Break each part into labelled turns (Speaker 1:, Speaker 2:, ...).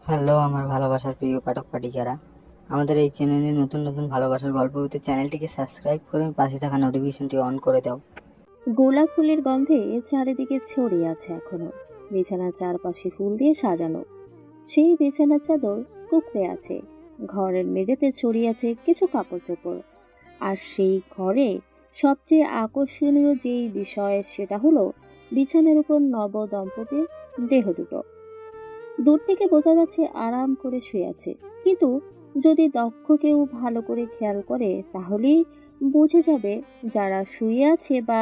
Speaker 1: Hello আমার ভালোবাসার প্রিয় পাঠক পাঠিকারা, আমাদের এই চ্যানেলে নতুন নতুন ভালোবাসার গল্প পেতে চ্যানেলটিকে সাবস্ক্রাইব করে পাশে থাকা নোটিফিকেশনটি অন করে দাও।
Speaker 2: গোলাপ ফুলের গন্ধে চারিদিকে ছড়িয়ে আছে এখনো। বিছানার চারপাশে ফুল দিয়ে সাজানো সেই বিছানার চাদর কুকড়ে আছে। ঘরের মেঝেতে ছড়িয়ে আছে কিছু কাপড় চোপড়। আর সেই ঘরে সবচেয়ে আকর্ষণীয় যেই বিষয় সেটা হলো বিছানার উপর নব দম্পতির দেহ দুটো। দূর থেকে বোঝা যাচ্ছে আরাম করে শুয়ে আছে, কিন্তু যদি দক্ষ কেউ ভালো করে খেয়াল করে তাহলেই বুঝে যাবে যারা শুয়ে আছে বা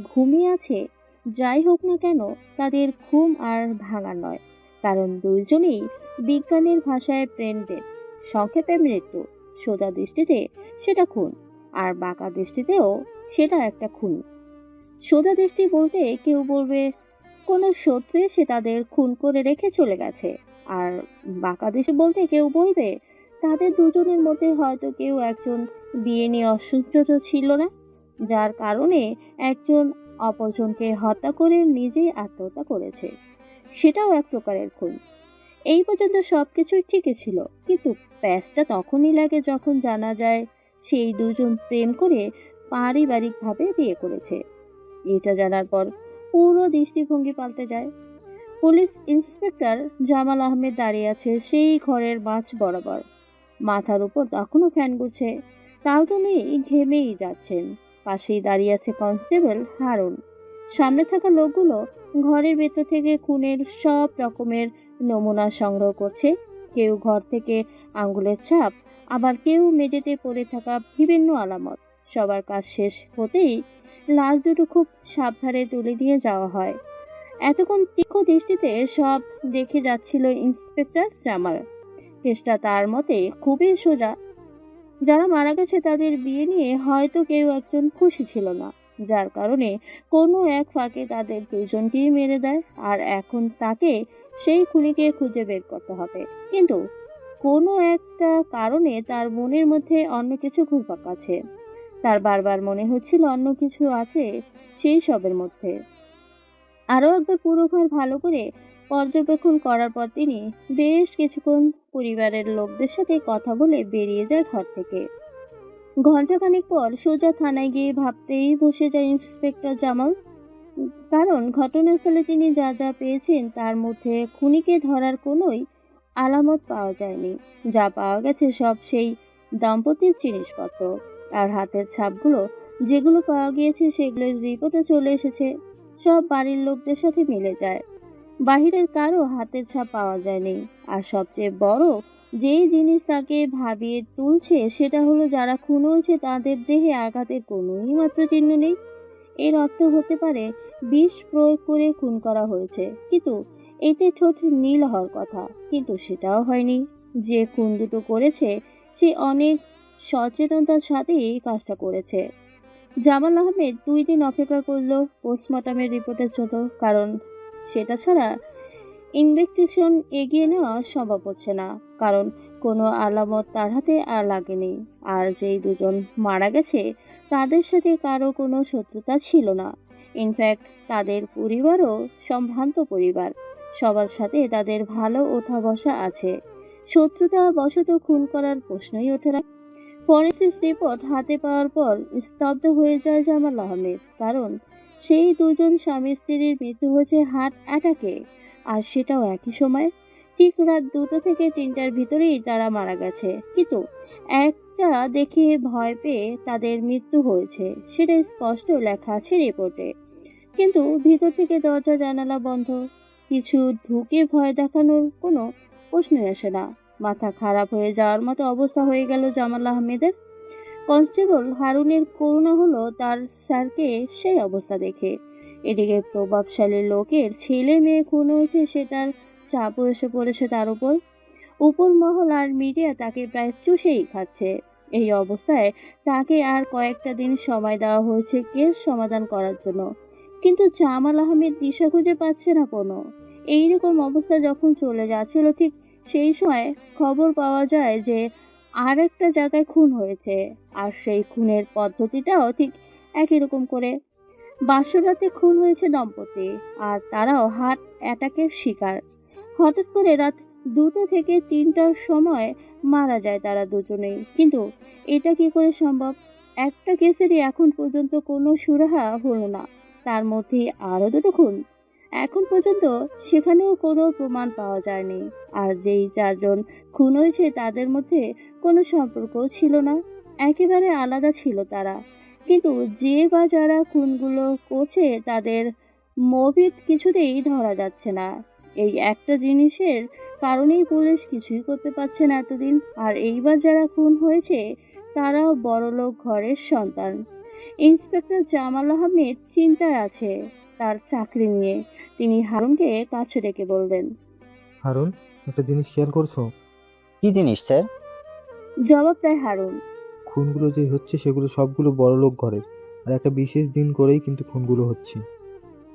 Speaker 2: ঘুমিয়ে আছে, যাই হোক না কেন, তাদের ঘুম আর ভাঙা নয়। কারণ দুইজনেই বিজ্ঞানের ভাষায় ব্রেন ডেড, সংক্ষেপে মৃত্যু। সোজা দৃষ্টিতে সেটা খুন, আর বাঁকা দৃষ্টিতেও সেটা একটা খুন। সোজা দৃষ্টি বলতে কেউ বলবে কোনো শত্রু এসে তাদের খুন করে রেখে চলে গেছে, আর বাঁকা দৃষ্টি বলতে কেউ বলবে তাদের দুজনের মধ্যে হয়তো কেউ একজন বিয়ে নিয়ে অসন্তুষ্ট ছিল না, যার কারণে একজন অপরজনকে হত্যা করে নিজেই আত্মহত্যা করেছে। সেটাও এক প্রকারের খুন। এই পর্যন্ত সবকিছুই ঠিকই ছিল, কিন্তু প্যাচটা তখনই লাগে যখন জানা যায় সেই দুজন প্রেম করে পারিবারিকভাবে বিয়ে করেছে। এটা জানার পর পুরো দৃষ্টিভঙ্গি পাল্টে যায়। পুলিশ ইন্সপেক্টর জামাল আহমেদ দাঁড়িয়ে আছে সেই ঘরের মাঝ বরাবর। মাথার উপর তখনও ফ্যান ঘুরছে, তাও তিনি ঘেমেই যাচ্ছেন। পাশেই দাঁড়িয়ে আছে কনস্টেবল হারুন। সামনে থাকা লোকগুলো ঘরের ভেতর থেকে খুনের সব রকমের নমুনা সংগ্রহ করছে। কেউ ঘর থেকে আঙ্গুলের ছাপ, আবার কেউ মেঝেতে পড়ে থাকা বিভিন্ন আলামত। সবার কাজ শেষ হতেই লাশ দুটো খুব সাবধানে তুলে নিয়ে যাওয়া হয়। এতক্ষণ তীক্ষ্ণ দৃষ্টিতে সব দেখে যাচ্ছিল ইন্সপেক্টর জামাল। কেসটা তার মতে খুবই সোজা। যারা মারা গেছে তাদের বিয়ে নিয়ে হয়তো কেউ একজন খুশি ছিল না, যার কারণে কোনো এক ফাঁকে তাদের দুজনকেই মেরে দেয়। আর এখন তাকে সেই খুনিকে খুঁজে বের করতে হবে। কিন্তু কোনো একটা কারণে তার মনের মধ্যে অন্য কিছু ঘুরপাক আছে। তার বারবার মনে হচ্ছিল অন্য কিছু আছে সেই সবের মধ্যে। আরও একবার পুরো ঘর ভালো করে পর্যবেক্ষণ করার পর তিনি বেশ কিছুক্ষণ পরিবারের লোকদের সাথে কথা বলে বেরিয়ে যায় ঘর থেকে। ঘন্টাখানেক পর সোজা থানায় গিয়ে ভাবতেই বসে যায় ইন্সপেক্টর জামাল। কারণ ঘটনাস্থলে তিনি যা যা পেয়েছেন তার মধ্যে খুনিকে ধরার কোনোই আলামত পাওয়া যায়নি। যা পাওয়া গেছে সব সেই দম্পতির জিনিসপত্র। আর হাতের ছাপগুলো যেগুলো পাওয়া গিয়েছে সেগুলোর রিপোর্টও চলে এসেছে। সব বাড়ির লোকদের সাথে মিলে যায়। বাহিরের কারো হাতের ছাপ পাওয়া যায়নি। আর সবচেয়ে বড় যেই জিনিস তাকে ভাবিয়ে তুলছে সেটা হলো যারা খুন হয়েছে তাদের দেহে আঘাতের কোনোই মাত্র চিহ্ন নেই। এর অর্থ হতে পারে বিষ প্রয়োগ করে খুন করা হয়েছে, কিন্তু এতে ঠোঁট নীল হওয়ার কথা, কিন্তু সেটাও হয়নি। যে খুন দুটো করেছে সে অনেক সচেতনতার সাথেই এই কাজটা করেছে। জামাল আহমেদ 2 দিন অপেক্ষা করলো পোস্টমর্টমের রিপোর্টের জন্য, কারণ সেটা ছাড়া ইনভেস্টিগেশন এগিয়ে নেওয়া সম্ভব হচ্ছে না। কারণ কোনো আলামত তার হাতে আর লাগেনি। আর যেই দুজন মারা গেছে তাদের সাথে কারো কোনো শত্রুতা ছিল না। ইনফ্যাক্ট তাদের পরিবারও সম্ভ্রান্ত পরিবার। সবার সাথে তাদের ভালো ওঠা বসা আছে। শত্রুতা বশত খুন করার প্রশ্নই ওঠে না। ফরেন্সিক রিপোর্ট হাতে পাওয়ার পর স্তব্ধ হয়ে যায় জামাল আহমেদ। কারণ সেই দুজন স্বামী স্ত্রীর মৃত্যু হয়েছে হার্ট অ্যাটাকে, আর সেটাও একই সময়। ঠিক রাত 2টো থেকে 3টার ভিতরেই তারা মারা গেছে, কিন্তু একটা দেখে ভয় পেয়ে তাদের মৃত্যু হয়েছে সেটা স্পষ্ট লেখা আছে রিপোর্টে। কিন্তু ভিতর থেকে দরজা জানালা বন্ধ, কিছু ঢুকে ভয় দেখানোর কোনো প্রশ্নই আসে না। মাথা খারাপ হয়ে যাওয়ার মতো অবস্থা হয়ে গেল জামাল আহমেদের। কনস্টেবল হারুনের করুণা হলো তার স্যারকে সেই অবস্থা দেখে। এদিকে প্রভাবশালী লোকের ছেলে মেয়ে খুন হয়েছে সেটার চাপও এসে পড়েছে তার উপর। উপর মহল আর মিডিয়া তাকে প্রায় চুষেই খাচ্ছে। এই অবস্থায় তাকে আর কয়েকটা দিন সময় দেওয়া হয়েছে কেস সমাধান করার জন্য, কিন্তু জামাল আহমেদ দিশা খুঁজে পাচ্ছে না কোনো। এইরকম অবস্থা যখন চলে যাচ্ছিল ঠিক সেই সময় খবর পাওয়া যায় যে আর একটা জায়গায় খুন হয়েছে, আর সেই খুনের পদ্ধতিটাও ঠিক একই রকম করে। বাসরাতে খুন হয়েছে দম্পতি, আর তারাও হার্ট অ্যাটাকের শিকার। হঠাৎ করে রাত 2টা থেকে 3টার সময় মারা যায় তারা দুজনেই। কিন্তু এটা কি করে সম্ভব? একটা কেসেরই এখন পর্যন্ত কোনো সুরাহা হলো না, তার মধ্যে আরো 2টো খুন। এখন পর্যন্ত সেখানেও কোনো প্রমাণ পাওয়া যায়নি। আর যেই 4জন খুন হয়েছে তাদের মধ্যে কোনো সম্পর্কও ছিল না, একেবারে আলাদা ছিল তারা। কিন্তু যে বা যারা খুনগুলো করছে তাদের মোটিভ কিছুতেই ধরা যাচ্ছে না। এই একটা জিনিসের কারণেই পুলিশ কিছুই করতে পারছে না এতদিন। আর এইবার যারা খুন হয়েছে তারাও বড়লোক ঘরের সন্তান। ইন্সপেক্টর জামাল আহমেদ চিন্তায় আছে তার চাকরি নিয়ে। তিনি হারুনকে কাছে ডেকে বললেন।
Speaker 3: হারুন, একটা জিনিস খেয়াল করছো?
Speaker 4: কি জিনিস স্যার?
Speaker 2: জবাব দেয় হারুন।
Speaker 3: খুনগুলো যে হচ্ছে সেগুলো সবগুলো বড়লোক ঘরের, আর একটা বিশেষ দিন করেই কিন্তু খুনগুলো হচ্ছে।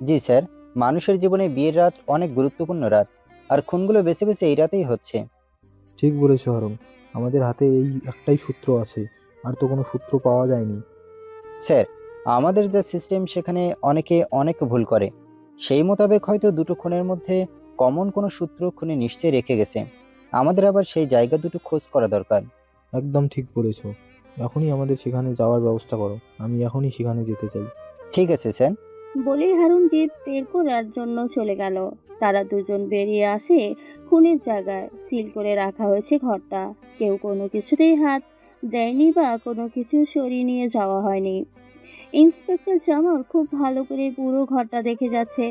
Speaker 4: জি স্যার, মানুষের জীবনে বিয়ের রাত অনেক গুরুত্বপূর্ণ রাত, আর খুনগুলো বেছে বেছে এই রাতেই হচ্ছে।
Speaker 3: ঠিক বলেছো হারুন, আমাদের হাতে এই একটাই সূত্র আছে, আর তো কোনো সূত্র পাওয়া যায়নি।
Speaker 4: স্যার, আমাদের যে সিস্টেম সেখানে অনেকে অনেক ভুল করে। সেই মোতাবেক হয়তো দুটো খুনের মধ্যে কমন কোনো সূত্র খুনি নিশ্চয়ই রেখে গেছে। আমাদের আবার সেই জায়গা দুটো খোঁজ করা দরকার।
Speaker 3: একদম ঠিক বলেছো। এখনই আমাদের সেখানে যাওয়ার ব্যবস্থা করো, আমি এখনই সেখানে যেতে চাই।
Speaker 4: ঠিক আছে স্যার।
Speaker 2: বলেই হারুন জিপ বের করার জন্য চলে গেল। তারা দুজন বেরিয়ে আসে খুনের জায়গায়। সিল করে রাখা হয়েছে ঘরটা। কেউ কোনো কিছুতেই হাত দেয়নি বা কোনো কিছু সরিয়ে নিয়ে যাওয়া হয়নি। ইন্সপেক্টর জামাল খুব ভালো করে পুরো ঘরটা দেখে যাচ্ছে,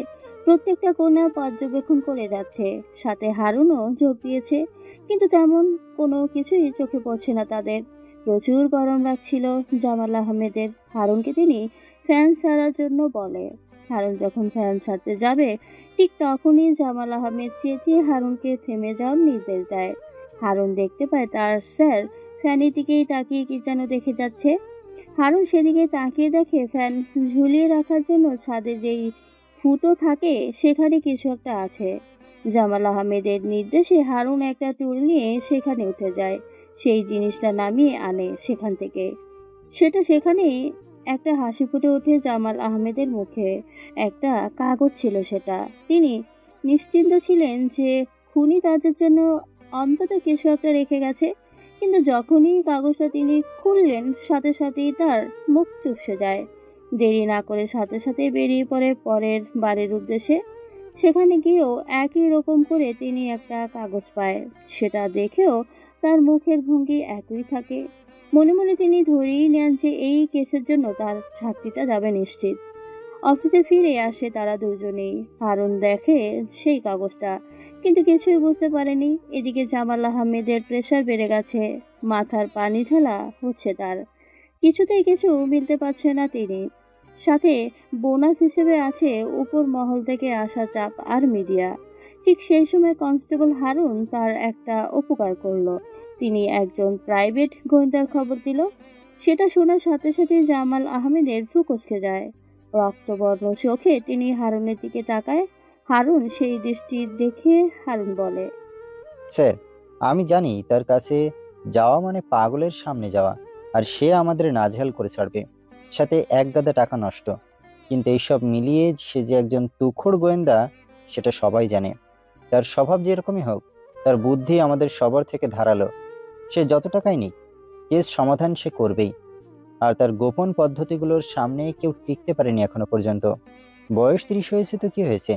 Speaker 2: প্রত্যেকটা কোণা পর্যবেক্ষণ করে যাচ্ছে। সাথে হারুনও যোগ দিয়েছে, কিন্তু তেমন কোনো কিছুই চোখে পড়ছে না তাদের। প্রচুর গরম লাগছিল জামাল আহমেদের। হারুনকে তিনি ফ্যান ছাড়ার জন্য বলে। হারুন যখন ফ্যান ছাড়তে যাবে ঠিক তখনই জামাল আহমেদ চেঁচিয়ে হারুনকে থেমে যাওয়ার নির্দেশ দেয়। হারুন দেখতে পায় তার স্যার ফ্যানের দিকেই তাকিয়ে কি যেন দেখে যাচ্ছে। হারুন সেদিকে তাকিয়ে দেখে ফ্যান ঝুলিয়ে রাখার জন্য ছাদে যেই ফুটো থাকে সেখানে কিছু একটা আছে। জামাল আহমেদের নির্দেশে হারুন একটা টুল নিয়ে সেখানে উঠে যায়। সেই জিনিসটা নামিয়ে আনে সেখান থেকে। সেটা সেখানেই একটা হাসি ফুটে ওঠে জামাল আহমেদের মুখে। একটা কাগজ ছিল সেটা। তিনি নিশ্চিন্ত ছিলেন যে খুনি তাদের জন্য অন্তত কিছু একটা রেখে গেছে। কিন্তু যখনই কাগজটা তিনি খুললেন সাথে সাথেই তার মুখ চুপসে যায়। দেরি না করে সাথে সাথে বেরিয়ে পড়ে পরের বাড়ির উদ্দেশ্যে। সেখানে গিয়েও একই রকম করে তিনি একটা কাগজ পায়। সেটা দেখেও তার মুখের ভঙ্গি একই থাকে। মনে মনে তিনি ধরেই নেন যে এই কেসের জন্য তার চাকরিটা যাবে নিশ্চিত। অফিসে ফিরে আসে তারা দুজনেই। হারুন দেখে সেই কাগজটা, কিন্তু কিছুই বুঝতে পারেনি। এদিকে জামাল আহমেদের প্রেশার বেড়ে গেছে, মাথার পানি ঢালা হচ্ছে তার। কিছুতেই কিছু মিলতে পারছে না তিনি। সাথে বোনাস হিসেবে আছে উপর মহল থেকে আসা চাপ আর মিডিয়া। ঠিক সেই সময় কনস্টেবল হারুন তার একটা উপকার করলো। তিনি একজন প্রাইভেট গোয়েন্দার খবর দিল। সেটা শোনার সাথে সাথে জামাল আহমেদের ভ্রু কুঁচকে যায়। রক্তবর্ণ চোখে তিনি হারুনের দিকে তাকায়। হারুন সেই দৃষ্টি দেখে হারুন বলে।
Speaker 4: স্যার, আমি জানি তার কাছে যাওয়া মানে পাগলের সামনে যাওয়া, আর সে আমাদের নাজেহাল করে ছাড়বে, সাথে এক গাদা টাকা নষ্ট। কিন্তু এইসব মিলিয়ে সে যে একজন তুখোড় গোয়েন্দা সেটা সবাই জানে। তার স্বভাব যেরকমই হোক, তার বুদ্ধি আমাদের সবার থেকে ধারালো। সে যত টাকাই নিক, কেস সমাধান সে করবেই। আর তার গোপন পদ্ধতিগুলোর সামনে কেউ টিকতে পারেনি এখনো পর্যন্ত। বয়স 30 হয়েছে তো কি হয়েছে,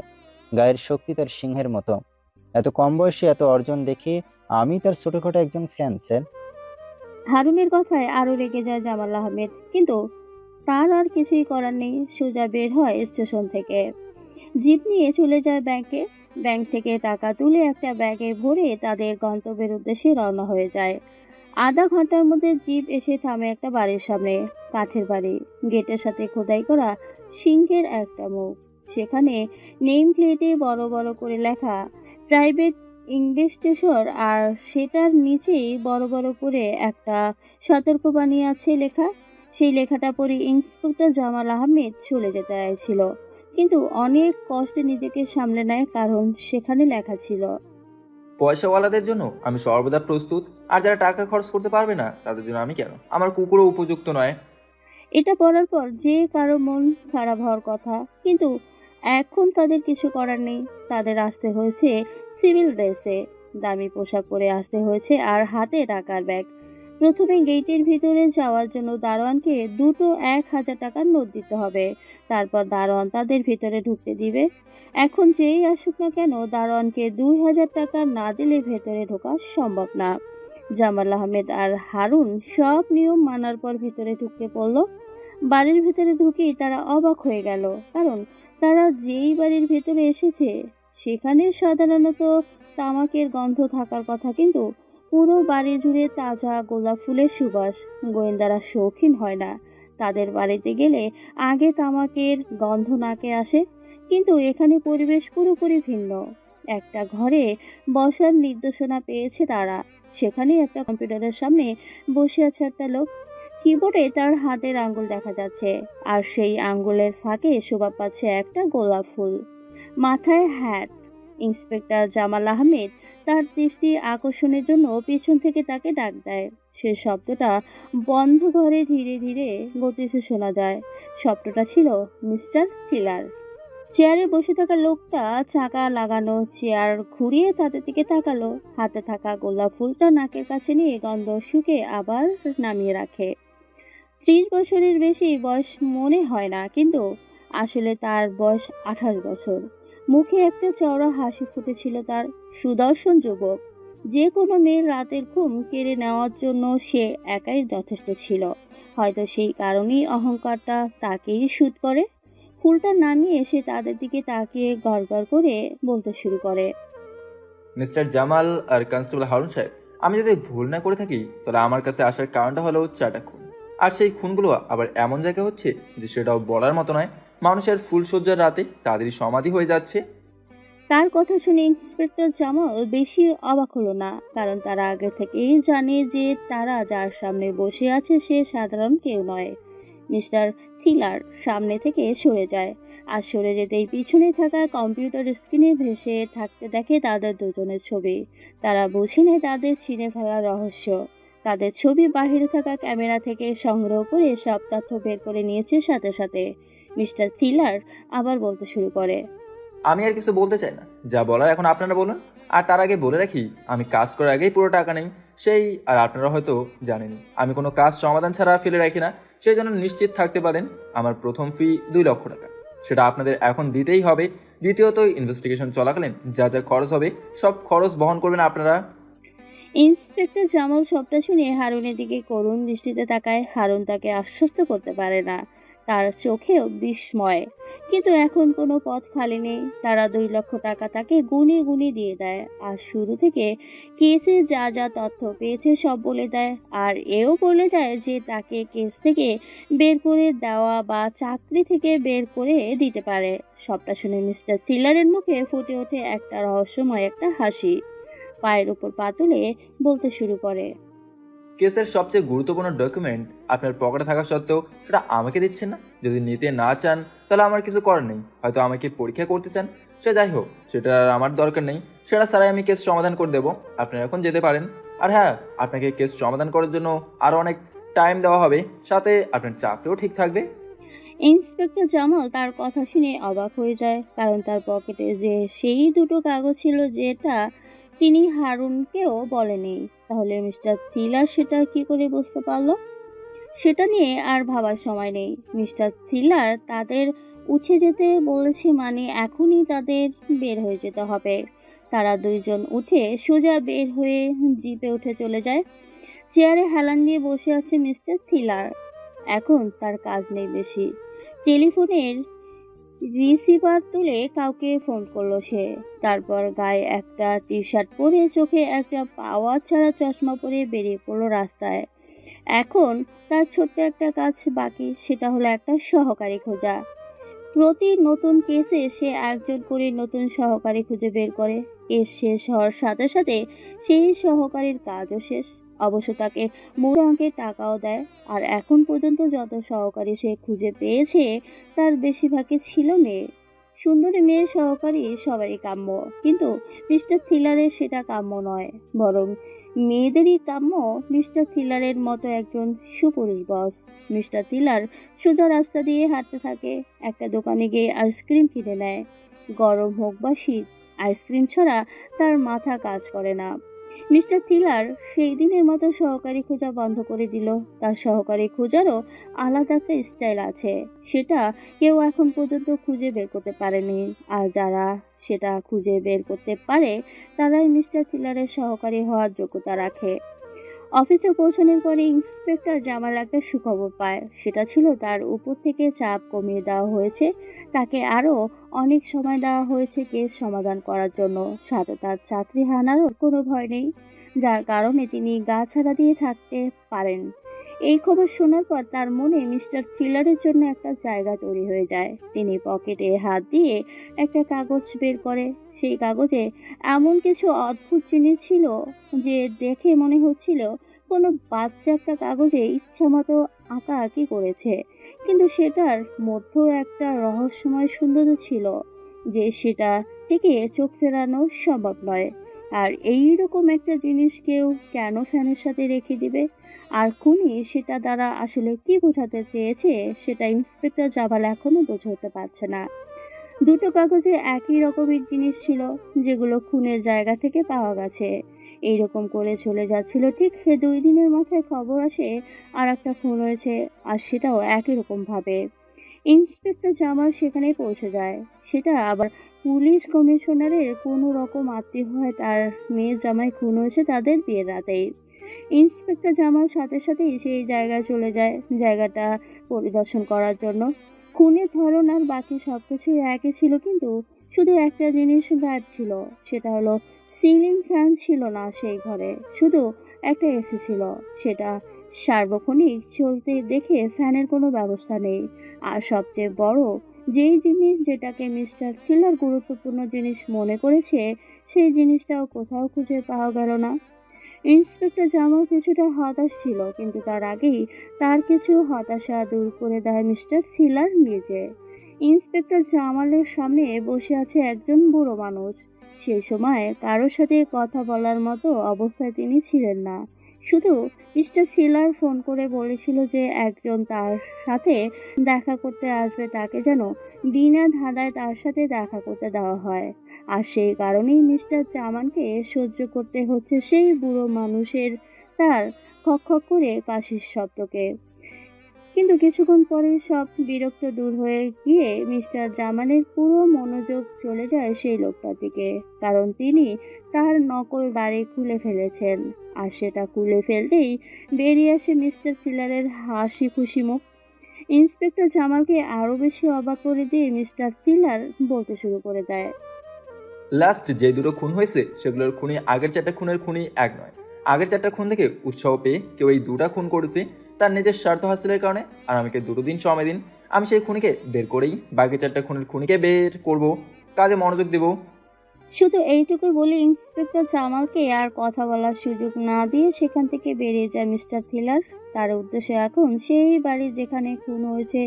Speaker 4: গায়ের শক্তি তার সিংহের মতো। এত কম বয়সে এত অর্জন দেখে আমি তার ছোটখাটো একজন ফ্যান স্যার।
Speaker 2: হারুনের কথায় আরো রেগে যায় জামাল আহমেদ, কিন্তু তার আর কিছুই করার নেই। সোজা বের হয় স্টেশন থেকে। জিপ নিয়ে চলে যায় ব্যাংকে। ব্যাংক থেকে টাকা তুলে একটা ব্যাগে ভরে তাদের গন্তব্যের উদ্দেশ্যে রওনা হয়ে যায়। আধা ঘন্টার মধ্যে জিপ এসে থামে একটা বাড়ির সামনে। কাঠের বাড়ি, গেটের সাথে খোদাই করা সিংহের একটা মুখ। সেখানে নেম প্লেটে বড় বড় করে লেখা প্রাইভেট ইনভেস্টেশন, আর সেটার নিচেই বড় বড় করে একটা সতর্কবাণী আছে লেখা। সেই লেখাটা পড়ে ইন্সপেক্টর জামাল আহমেদ চলে যেতে চাইছিল, কিন্তু অনেক কষ্টে নিজেকে সামলে নেয়, কারণ সেখানে লেখা ছিল।
Speaker 5: পয়সাওয়ালাদের জন্য আমি সর্বদা প্রস্তুত, আর যারা টাকা খরচ করতে পারবে না তাদের জন্য আমি কেন, আমার কুকুরও উপযুক্ত নয়।
Speaker 2: এটা পড়ার পর যে কারো মন খারাপ হওয়ার কথা, কিন্তু এখন তাদের কিছু করার নেই। তাদের আসতে হয়েছে সিভিল ড্রেসে। দামি পোশাক পরে আসতে হয়েছে আর হাতে টাকার ব্যাগ। প্রথমে গেটের ভিতরে যাওয়ার জন্য দারোয়ানকে দুটো 1,000 টাকার নোট দিতে হবে। তারপর দারোয়ান তাদের ভিতরে ঢুকতে দিবে। এখন যেই আসুক না কেন, দারোয়ানকে 2,000 টাকা না দিলে ভেতরে ঢোকা সম্ভব না। জামাল আহমেদ আর হারুন সব নিয়ম মানার পর ভেতরে ঢুকে পড়ল। বাড়ির ভেতরে ঢুকেই তারা অবাক হয়ে গেল, কারণ তারা যেই বাড়ির ভেতরে এসেছে সেখানে সাধারণত তামাকের গন্ধ থাকার কথা, কিন্তু পুরো বাড়ি জুড়ে তাজা গোলাপ ফুলের সুবাস। গোয়েন্দারা শৌখিন হয় না, তাদের বাড়িতে গেলে আগে তামাকের গন্ধ নাকে আসে, কিন্তু এখানে পরিবেশ পুরোপুরি ভিন্ন। একটা ঘরে বসার নির্দেশনা পেয়েছে তারা। সেখানে একটা কম্পিউটারের সামনে বসে আছে একটা লোক। কিবোর্ডে তার হাতের আঙ্গুল দেখা যাচ্ছে, আর সেই আঙ্গুলের ফাঁকে শোভা পাচ্ছে একটা গোলাপ ফুল। মাথায় হ্যাট। ইন্সপেক্টর জামাল আহমেদ তার দৃষ্টি আকর্ষণের জন্য পিছন থেকে তাকে ডাক দেয়। সে শব্দটা বন্ধ ঘরে ধীরে ধীরে গতিতে শোনা যায়। শব্দটা ছিল মিস্টার থিলার। চেয়ারে বসে থাকা লোকটা চাকা লাগানো চেয়ার ঘুরিয়ে তাদের দিকে তাকালো। হাতে থাকা গোলাপ ফুলটা নাকের কাছে নিয়ে গন্ধ শুকে আবার নামিয়ে রাখে। 30 বছরের বেশি বয়স মনে হয় না, কিন্তু আসলে তার বয়স 28 বছর। মুখে একটা চওড়া হাসি ফুটেছিল তার। সুদর্শন যুবক। যে কোনো মেয়ের রাতের ঘুম কেড়ে নেওয়ার জন্য সে একাই যথেষ্ট ছিল। হয়তো সেই কারণেই অহংকারটা তাকেই শুট করে। ফুলটা নামিয়ে এসে তাদের দিকে তাকিয়ে গড়গড় করে বলতে শুরু করে।
Speaker 5: মিস্টার জামাল আর কনস্টেবল হারুন সাহেব, আমি যদি ভুল না করে থাকি তাহলে আমার কাছে আসার কারণটা হলো 4টা খুন। আর সেই খুনগুলো আবার এমন জায়গায় হচ্ছে যে সেটাও বলার মতো নয়। মানুষের ফুলসজ্জার রাতে তাদেরই সমাধি হয়ে যাচ্ছে।
Speaker 2: তার কথা শুনে ইন্সপেক্টর জামাল বেশি অবাক হলো না, কারণ তারা আগে থেকেই জানে যে তারা যার সামনে বসে আছে সে সাধারণ কেউ নয়। মিস্টার থিলার সামনে থেকে সরে যায়, আর সরে যেতেই পিছনে থাকা কম্পিউটার স্ক্রিনে ভেসে থাকতে দেখে তাদের দুজনের ছবি। তারা বুঝে নেয় তাদের চিনে ফেলার রহস্য। তাদের ছবি বাহিরে থাকা ক্যামেরা থেকে সংগ্রহ করে সব তথ্য বের করে নিয়েছে সাথে সাথে। মিস্টার থিলার আবার বলতে শুরু করে।
Speaker 5: আমি আর কিছু বলতে চাই না, যা বলার এখন আপনারা বলুন। আর তার আগে বলে রাখি, আমি কাজ করার আগেই পুরো টাকা নেই সেই, আর আপনারা হয়তো জানেনই আমি কোনো কাজ সমাধান ছাড়া ফেলে রাখি না। সেই জন্য নিশ্চিত থাকতে পারেন আমার প্রথম ফি 2 লক্ষ টাকা, সেটা আপনাদের এখন দিতেই হবে। দ্বিতীয়ত, ইনভেস্টিগেশন চলাকালীন যা যা খরচ হবে সব খরচ বহন করবেন আপনারা।
Speaker 2: ইন্সপেক্টর জামাল সবটা শুনে হারুনের দিকে করুণ দৃষ্টিতে তাকায়। হারুন তাকে আশ্বস্ত করতে পারে না, তার চোখেও বিস্ময়। কিন্তু এখন কোনো পথ খালি নেই। তারা 2 লক্ষ টাকা তাকে গুনে গুনে দিয়ে দেয়, আর শুরু থেকে কেসে যা যা তথ্য পেয়েছে সব বলে দেয়। আর এও বলে দেয় যে তাকে কেস থেকে বের করে দেওয়া বা চাকরি থেকে বের করে দিতে পারে। সবটা শুনে মিস্টার সিলারের মুখে ফুটে ওঠে একটা রহস্যময় একটা হাসি। পায়ের উপর পা তুলে বলতে শুরু করে।
Speaker 5: কেসের সবচেয়ে গুরুত্বপূর্ণ ডকুমেন্ট আপনার পকেটে থাকা সত্ত্বেও সেটা আমাকে দিচ্ছেন না। যদি নিতে না চান তাহলে আমার কিছু করার নেই। হয়তো আমাকে পরীক্ষা করতে চান, সে যাই হোক, সেটা আমার দরকার নেই। সেটা ছাড়াই আমি কেস সমাধান করে দেবো। আপনারা এখন যেতে পারেন। আর হ্যাঁ, আপনাকে কেস সমাধান করার জন্য আরও অনেক টাইম দেওয়া হবে, সাথে আপনার চাকরিও ঠিক থাকবে।
Speaker 2: ইন্সপেক্টর জামাল তার কথা শুনে অবাক হয়ে যায়, কারণ তার পকেটে যে সেই দুটো কাগজ ছিল যেটা তিনি হারুনকেও বলেনি। তাহলে মিস্টার থিলার সেটা কি করে বুঝতে পারলো? সেটা নিয়ে আর ভাবার সময় নেই। মিস্টার থিলার তাদের উঠে যেতে বলেছে, মানে এখনই তাদের বের হয়ে যেতে হবে। তারা দুইজন উঠে সোজা বের হয়ে জিপে উঠে চলে যায়। চেয়ারে হেলান দিয়ে বসে আছে মিস্টার থিলার। এখন তার কাজ নেই বেশি। টেলিফোনের রিসিভার তুলে কাউকে ফোন করলো সে। তারপর গায়ে একটা টি শার্ট পরে চোখে একটা পাওয়ার ছাড়া চশমা পরে বেরিয়ে পড়লো রাস্তায়। এখন তার ছোট্ট একটা কাজ বাকি, সেটা হলো একটা সহকারী খোঁজা। প্রতি নতুন কেসে সে একজন করে নতুন সহকারী খুঁজে বের করে। কেস শেষ হওয়ার সাথে সাথে সেই সহকারীর কাজও শেষ। অবশ্য তাকে মূল অঙ্কের টাকাও দেয়। আর এখন পর্যন্ত যত সহকারী সে খুঁজে পেয়েছে তার বেশিরভাগই ছিল মেয়ে। সুন্দরী মেয়ে সহকারী সবারই কাম্য, কিন্তু মিস্টার থিলারের সেটা কাম্য নয়, বরং মেয়েদেরই কাম্য মিস্টার থিলারের মতো একজন সুপুরুষ বস। মিস্টার থিলার সোজা রাস্তা দিয়ে হাঁটতে থাকে। একটা দোকানে গিয়ে আইসক্রিম কিনে নেয়। গরম হোক বা শীত, আইসক্রিম ছাড়া তার মাথা কাজ করে না। মিস্টার থিলার সেই দিনের মতো সহকারী খোঁজা বন্ধ করে দিল। তার সহকারী খোঁজারও আলাদা একটা স্টাইল আছে, সেটা কেউ এখন পর্যন্ত খুঁজে বের করতে পারেনি। আর যারা সেটা খুঁজে বের করতে পারে তারাই মিস্টার থিলারের সহকারী হওয়ার যোগ্যতা রাখে। অফিসে পৌঁছানোর পরে ইন্সপেক্টর জামাল একটা সুখবর পায়। সেটা ছিল তার উপর থেকে চাপ কমিয়ে দেওয়া হয়েছে, তাকে আরও অনেক সময় দেওয়া হয়েছে কেস সমাধান করার জন্য। সাথে তার চাকরি হারানোরও কোনো ভয় নেই, যার কারণে তিনি গা ছাড়া দিয়ে থাকতে পারেন। এই খবর শোনার পর তার মনে মিস্টার থ্রিলারের জন্য একটা জায়গা তৈরি হয়ে যায়। তিনি পকেটে হাত দিয়ে একটা কাগজ বের করে। সেই কাগজে এমন কিছু অদ্ভুত জিনিস ছিল যে দেখে মনে হচ্ছিল কোনো বাচ্চা একটা কাগজে ইচ্ছামতো আঁকাআঁকি করেছে, কিন্তু সেটার মধ্যেও একটা রহস্যময় সৌন্দর্য ছিল যে সেটা থেকে চোখ ফেরানো সম্ভব নয়। আর এই রকম একটা জিনিস কেউ কেন ফ্যানের সাথে রেখে দিবে? আর খুনি সেটা দ্বারা আসলে কি বোঝাতে চেয়েছে সেটা ইন্সপেক্টর জামাল এখনো বোঝাতে পারছে না। দুটো কাগজে একই রকমের জিনিস ছিল, যেগুলো খুনের জায়গা থেকে পাওয়া গেছে। এইরকম করে চলে যাচ্ছিল, ঠিক 2 দিনের মাথায় খবর আসে আর একটা খুন হয়েছে, আর সেটাও একই রকম ভাবে। ইন্সপেক্টর জামাল সেখানে পৌঁছে যায়। সেটা আবার পুলিশ কমিশনারের কোনো রকম আত্মীয় হয়, তার মেয়ের জামাই খুন হয়েছে তাদের বিয়ের রাতেই। ইন্সপেক্টর জামাল সাথে সাথেই সেই জায়গায় চলে যায় জায়গাটা পরিদর্শন করার জন্য। খুনের ধরন আর বাকি সবকিছু একই ছিল, কিন্তু শুধু একটা জিনিস গায়েব ছিল, সেটা হলো সিলিং ফ্যান ছিল না সেই ঘরে, শুধু একটা এসি ছিল। সেটা সার্বক্ষণিক চলতে দেখে ফ্যানের কোনো ব্যবস্থা নেই। আর সবচেয়ে বড় যেই জিনিস, যেটাকে মিস্টার থ্রিলার গুরুত্বপূর্ণ জিনিস মনে করেছে, সেই জিনিসটাও কোথাও খুঁজে পাওয়া গেল না। ইন্সপেক্টর জামাল কিছুটা হতাশ ছিল, কিন্তু তার আগেই তার কিছু হতাশা দূর করে দেয় মিস্টার থ্রিলার নিজে। ইন্সপেক্টর জামালের সামনে বসে আছে একজন বুড়ো মানুষ। সেই সময় কারোর সাথে কথা বলার মতো অবস্থায় তিনি ছিলেন না। শুধু মিস্টার থ্রিলার ফোন করে বলেছিল যে একজন তার সাথে দেখা করতে আসবে, তাকে যেন বিনা ধাঁধায় তার সাথে দেখা করতে দেওয়া হয়। আর সেই কারণেই মিস্টার জামানকে সহ্য করতে হচ্ছে সেই বুড়ো মানুষের তার খক খক করে কাশির শব্দকে। কিন্তু কিছুক্ষণ পরে সব বিরক্ত দূর হয়ে গিয়ে মিস্টার জামানের পুরো মনোযোগ চলে যায় সেই লোকটার দিকে, কারণ তিনি তার নকল দাড়ি খুলে ফেলেছেন। আর সেটা খুলে ফেলতেই বেরিয়ে আসে মিস্টার থ্রিলারের হাসি খুশি মুখ। ইন্সপেক্টর জামালকে আরো বেশি অবাক করে দিয়ে মিস্টার থ্রিলার বলতে শুরু করে দেয়।
Speaker 5: লাস্ট যে দুটো খুন হয়েছে সেগুলোর খুনি আগের 4টা খুনের খুনি এক নয়। আগের 4টা খুন থেকে উৎসাহ পেয়ে কেউ এই 2টা খুন করেছে তার নিজের স্বার্থ হাসিলের কারণে। আর আমাকে 2 দিন সময় দিন, আমি সেই খুনিকে বের করেই বাকি 4টা খুনের খুনিকে বের করব, কাজে মনোযোগ দেব।
Speaker 2: শুধু এইটুকু বলে ইন্সপেক্টর জামালকে আর কথা বলার সুযোগ না দিয়ে সেখান থেকে বেরিয়ে যায় মিস্টার থ্রিলার। তার উদ্দেশ্যে এখন সেই বাড়ি যেখানে খুন হয়েছে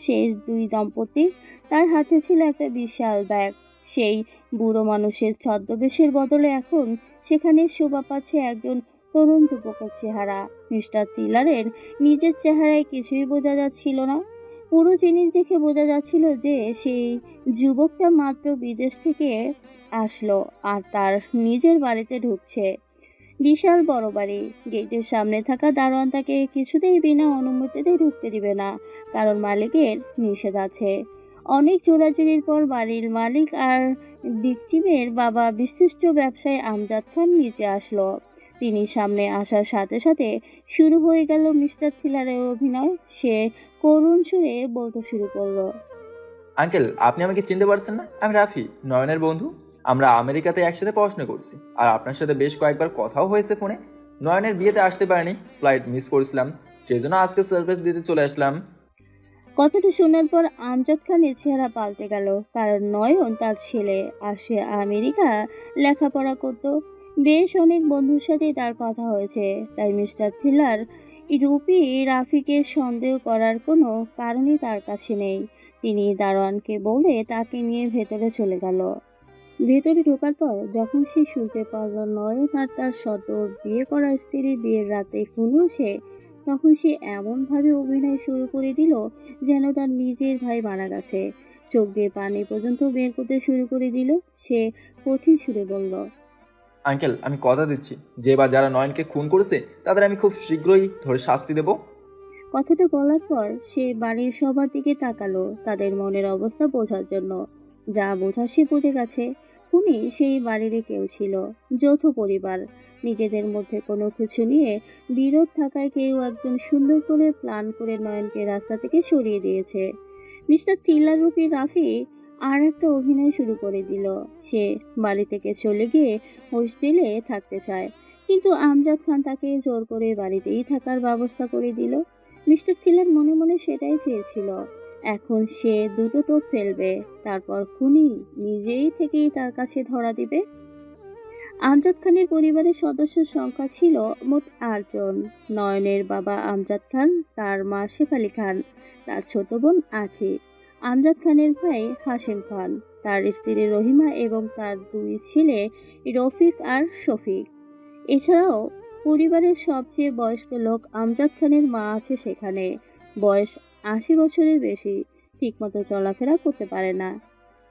Speaker 2: শেষ 2 দম্পতি। তার হাতে ছিল একটা বিশাল ব্যাগ। সেই বুড়ো মানুষের ছদ্মবেশের বদলে এখন সেখানে শোভা পাচ্ছে একজন তরুণ যুবকের চেহারা। মিস্টার থ্রিলারের নিজের চেহারায় কিছুই বোঝা যাচ্ছিল না। পুরো জিনিস দেখে বোঝা যাচ্ছিল যে সেই যুবকটা মাত্র বিদেশ থেকে আসলো আর তার নিজের বাড়িতে ঢুকছে। বিশাল বড় বাড়ি। গেটের সামনে থাকা দারোয়ান তাকে কিছুতেই বিনা অনুমতিতে ঢুকতে দিবে না, কারণ মালিকের নিষেধ আছে। অনেক জোরাজুরির পর বাড়ির মালিক আর ভিকটিমের বাবা বিশিষ্ট ব্যবসায়ী আমজাদ খান নিচে আসলো। তিনি সামনে আসার সাথে সাথে শুরু হয়ে গেল মিস্টার থ্রিলারের অভিনয়। সে করুণ সুরে বলতে শুরু করলো।
Speaker 5: আঙ্কেল, আপনি আমাকে চিনতে পারছেন না? আমি রাফি, নয়নের বন্ধু। আমরা আমেরিকাতে একসাথে পড়াশোনা করছি, আর আপনার সাথে বেশ কয়েকবার কথাও হয়েছে ফোনে। নয়নের বিয়েতে আসতে পারিনি, ফ্লাইট মিস করেছিলাম, সেই জন্য আজকে সারপ্রাইজ দিতে চলে আসলাম।
Speaker 2: কথাটা শোনার পর আমজাদ খানের চেহারা পাল্টে গেল, কারণ নয়ন তার ছেলে আর সে আমেরিকা লেখাপড়া করত। বেশ অনেক বন্ধুর সাথে তার কথা হয়েছে, তাই মিস্টার থ্রিলার রূপী রাফিকে সন্দেহ করার কোনো কারণই তার কাছে নেই। তিনি দারোয়ানকে বলে তাকে নিয়ে ভেতরে চলে গেল। ভেতরে ঢোকার পর যখন সে শুনতে পারল নয়ন আর তার সদ্য বিয়ে করা স্ত্রী বিয়ের রাতে খুন হয়েছে, তখন সে এমনভাবে অভিনয় শুরু করে দিল যেন তার নিজের ভাই মারা গেছে। চোখ দিয়ে পানি পর্যন্ত বের করতে শুরু করে দিল। সে কঠিন সুরে বলল,
Speaker 5: আঙ্কেল, আমি কথা দিচ্ছি যে বা যারা নয়নকে খুন করেছে তাদের আমি খুব শীঘ্রই ধরে শাস্তি দেব।
Speaker 2: কথাটা বলার পর সে বাড়ির সবার দিকে তাকালো তাদের মনের অবস্থা বোঝার জন্য। যা বোঝার সে বুঝে গেছে। খুনি সেই বাড়িরই কেউ ছিল, যৌথ পরিবার। নিজেদের মধ্যে কোনো কিছু নিয়ে বিরোধ থাকায় কেউ একজন সুন্দর করে প্ল্যান করে নয়নকে রাস্তা থেকে সরিয়ে দিয়েছে। মিস্টার থিলার রূপী রাফি আর একটা অভিনয় শুরু করে দিল। সে বাড়ি থেকে চলে গিয়ে হোস্টেলে থাকতে চায়, কিন্তু আমজাদ খান তাকে জোর করে বাড়িতেই থাকার ব্যবস্থা করে দিল। মিস্টার থিলার মনে মনে সেটাই চেয়েছিল। এখন সে দুটো টোপ ফেলবে, তারপর খুনি নিজেই থেকেই তার কাছে ধরা দিবে। আমজাদ খানের পরিবারের সদস্যের সংখ্যা ছিল মোট ৮ জন। নয়নের বাবা আমজাদ খান, তার মা শেফালি খান, তার ছোট বোন আখি, আমজাদ খানের ভাই হাশেম খান, তার স্ত্রী রহিমা এবং তার 2 ছেলে রফিক আর শফিক। এছাড়াও পরিবারের সবচেয়ে বয়স্ক লোক আমজাদ খানের মা আছে সেখানে। বয়স ৮০ বছরের বেশি, ঠিকমতো চলাফেরা করতে পারে না।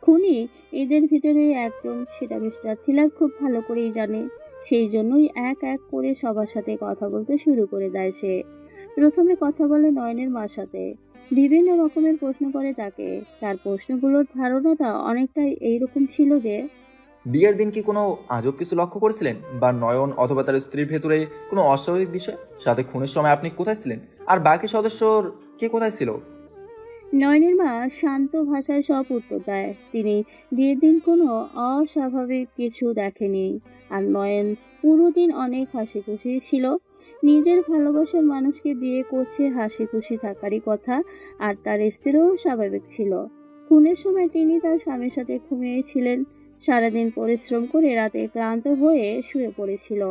Speaker 2: খুনি এদের ভিতরে একজন, সেটা মিস্টার থিলার খুব ভালো করেই জানে। সেই জন্যই এক এক করে সবার সাথে কথা বলতে শুরু করে দেয় সে। প্রথমে কথা বলে নয়নের মার সাথে, বিভিন্ন রকমের প্রশ্ন করে তাকে। তার প্রশ্নগুলোর ধারণাটা অনেকটাই এইরকম ছিল যে,
Speaker 5: বিয়ের দিন কি কোনো আজব কিছু লক্ষ্য করেছিলেন, বা নয়ন অথবা তার স্ত্রীর ভেতরে কোনো অস্বাভাবিক বিষয়? সাথে খুনের সময় আপনি কোথায় ছিলেন, আর বাকি সদস্যর কে কোথায় ছিল?
Speaker 2: নয়নের মা শান্ত ভাষায় সব উত্তর দেয়। তিনি বিয়ের দিন কোনো অস্বাভাবিক কিছু দেখেনি। আর নয়ন পুরো দিন অনেক হাসি খুশি ছিল। নিজের ভালোবাসার মানুষকে বিয়ে করছে, হাসি খুশি থাকারই কথা। আর তার স্ত্রীও স্বাভাবিক ছিল। খুনের সময় তিনি তার স্বামীর সাথে ঘুমিয়েছিলেন। সারাদিন পরিশ্রম করে রাতে ক্লান্ত হয়ে শুয়ে পড়েছিল।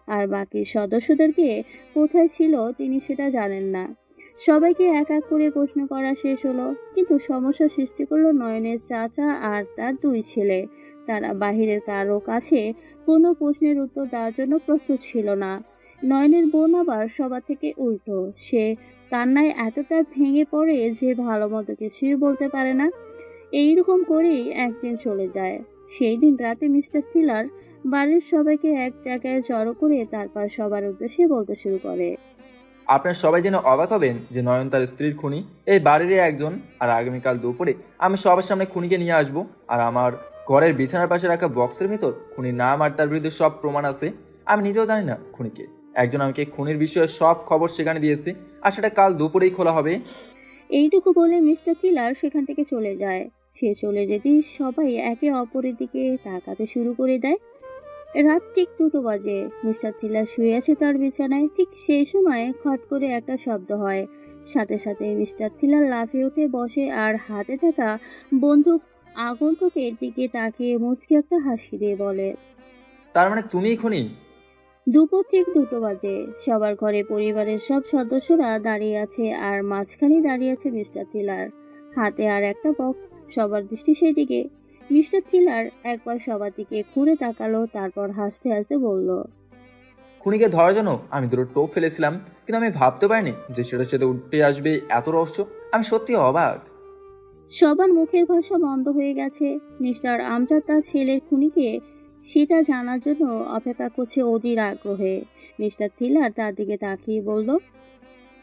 Speaker 2: আর বাকি সদস্যদেরকে কোথায় ছিল তিনি সেটা জানেন না। সবাইকে এক এক করে প্রশ্ন করা শেষ হলো, কিন্তু সমস্যা সৃষ্টি করলো নয়নের চাচা আর তার 2 ছেলে। তারা বাহিরের কারো কাছে কোনো প্রশ্নের উত্তর দেওয়ার জন্য প্রস্তুত ছিল না। নয়নের বোন আবার সবার থেকে উল্টো। সে কান্নায় এতটা ভেঙে পড়ে যে ভালো মতো কিছুই বলতে পারে না। এইরকম করেই একদিন চলে যায়। সেই দিন রাতে মিস্টার থিলার বাড়ির সবাইকে এক জায়গায় জড়ো করে তারপর সবার উদ্দেশ্যে বলতে শুরু করে,
Speaker 5: আপনার সবাই যেন অবাক হবেন যে নয়ন তার স্ত্রীর খুনি, এই বাড়িরই একজন। আর আগামীকাল দুপুরে আমি সবার সামনে খুনিকে নিয়ে আসব। আর আমার ঘরের বিছানার পাশে রাখা বক্সের ভেতর খুনির নাম আর তার বিরুদ্ধে সব প্রমাণ আছে। আমি নিজেও জানি না খুনিকে। একজন আমাকে খুনির বিষয়ে সব খবর সেখানে দিয়েছে, আর সেটা কাল দুপুরেই খোলা হবে।
Speaker 2: এইটুকু বলে মিস্টার থিলার সেখান থেকে চলে যায়। সে চলে যেতেই সবাই একে অপরের দিকে তাকাতে শুরু করে দেয়। রাত ঠিক 2টো বাজে। মিস্টার থিলার শুয়ে আছে তার বিছানায়। ঠিক সেই সময় খট করে একটা শব্দ হয়। সাথে সাথে মিস্টার থিলার লাফিয়ে উঠে বসে আর হাতে থাকা বন্দুক আগন্তুকের দিকে তাকিয়ে মুচকি একটা হাসি দিয়ে বলে,
Speaker 5: তার মানে তুমিই খুনি?
Speaker 2: দুপুর ঠিক 2টো বাজে। সবার ঘরে পরিবারের সব সদস্যরা দাঁড়িয়ে আছে, আর মাঝখানে দাঁড়িয়ে আছে মিস্টার থিলার, হাতে আর একটা বক্স। সবার দৃষ্টি সেই দিকে। মিস্টার থিলার একবার সবার দিকে ঘুরে তাকালো, তারপর হাসতে হাসতে বলল,
Speaker 5: খুনিকে ধরার জন্য আমি দুটো টোপ ফেলেছিলাম, কিন্তু আমি ভাবতে পারিনি যে সেটার সাথে উঠে আসবে এত রহস্য। আমি সত্যি অবাক।
Speaker 2: সবার মুখের ভাষা বন্ধ হয়ে গেছে। মিস্টার আমজাদ তার ছেলের খুনিকে সেটা জানার জন্য অপেক্ষা করছে অধীর আগ্রহে। মিস্টার থিলার তার দিকে তাকিয়ে বলল,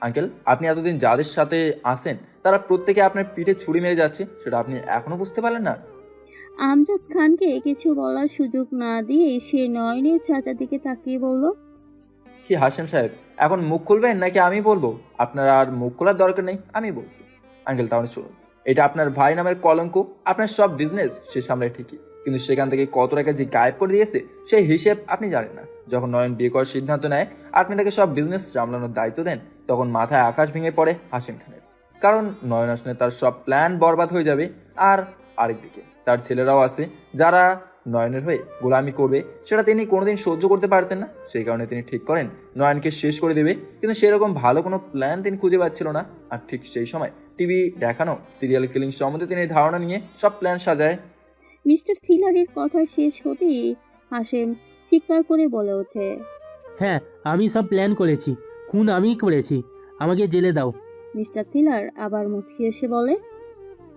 Speaker 5: আঙ্কেল, আপনি এতদিন যাদের সাথে আছেন তারা প্রত্যেকে আপনার পিঠে ছুরি মেরে যাচ্ছে, সেটা আপনি এখনো বুঝতে পারলেন না?
Speaker 2: আমজাদ খানকে কিছু বলার সুযোগ না দিয়ে সে নয়নের চাচার দিকে তাকিয়ে বলল,
Speaker 5: কি হাসেম সাহেব, এখন মুখ খুলবেন নাকি আমি বলবো? আপনার আর মুখ খোলার দরকার নেই, আমি বলছি। আঙ্কেল, তাহলে শুনুন, এটা আপনার ভাই নামের কলঙ্ক। আপনার সব বিজনেস সে সামলায় ঠিকই, কিন্তু সেখান থেকে কত টাকা যে গায়েব করে দিয়েছে সেই হিসেব আপনি জানেন না। যখন নয়ন বিয়ে করার সিদ্ধান্ত নেয়, আপনি তাকে সব বিজনেস সামলানোর দায়িত্ব দেন, তখন মাথায় আকাশ ভেঙে পড়ে হাসিম খানের। কারণ নয়ন আসলে তার সব প্ল্যান বরবাদ হয়ে যাবে। আর আরেকদিকে তার ছেলেরাও আছে যারা নয়নের হয়ে গোলামি করবে, সেটা তিনি কোনোদিন সহ্য করতে পারতেন না। সেই কারণে তিনি ঠিক করেন নয়নকে শেষ করে দেবে, কিন্তু সেরকম ভালো কোনো প্ল্যান তিনি খুঁজে পাচ্ছিল না। আর ঠিক সেই সময় টিভি দেখানো সিরিয়াল কিলিং সম্বন্ধে তিনি ধারণা নিয়ে সব প্ল্যান সাজায়।
Speaker 2: মিস্টার থিলারের কথা শেষ হতেই হাসেম চিৎকার করে বলে ওঠে,
Speaker 6: হ্যাঁ, আমি সব প্ল্যান করেছি, খুন আমিই করেছি, আমাকে জেলে দাও।
Speaker 2: মিস্টার থিলার আবার মুচকি এসে বলে,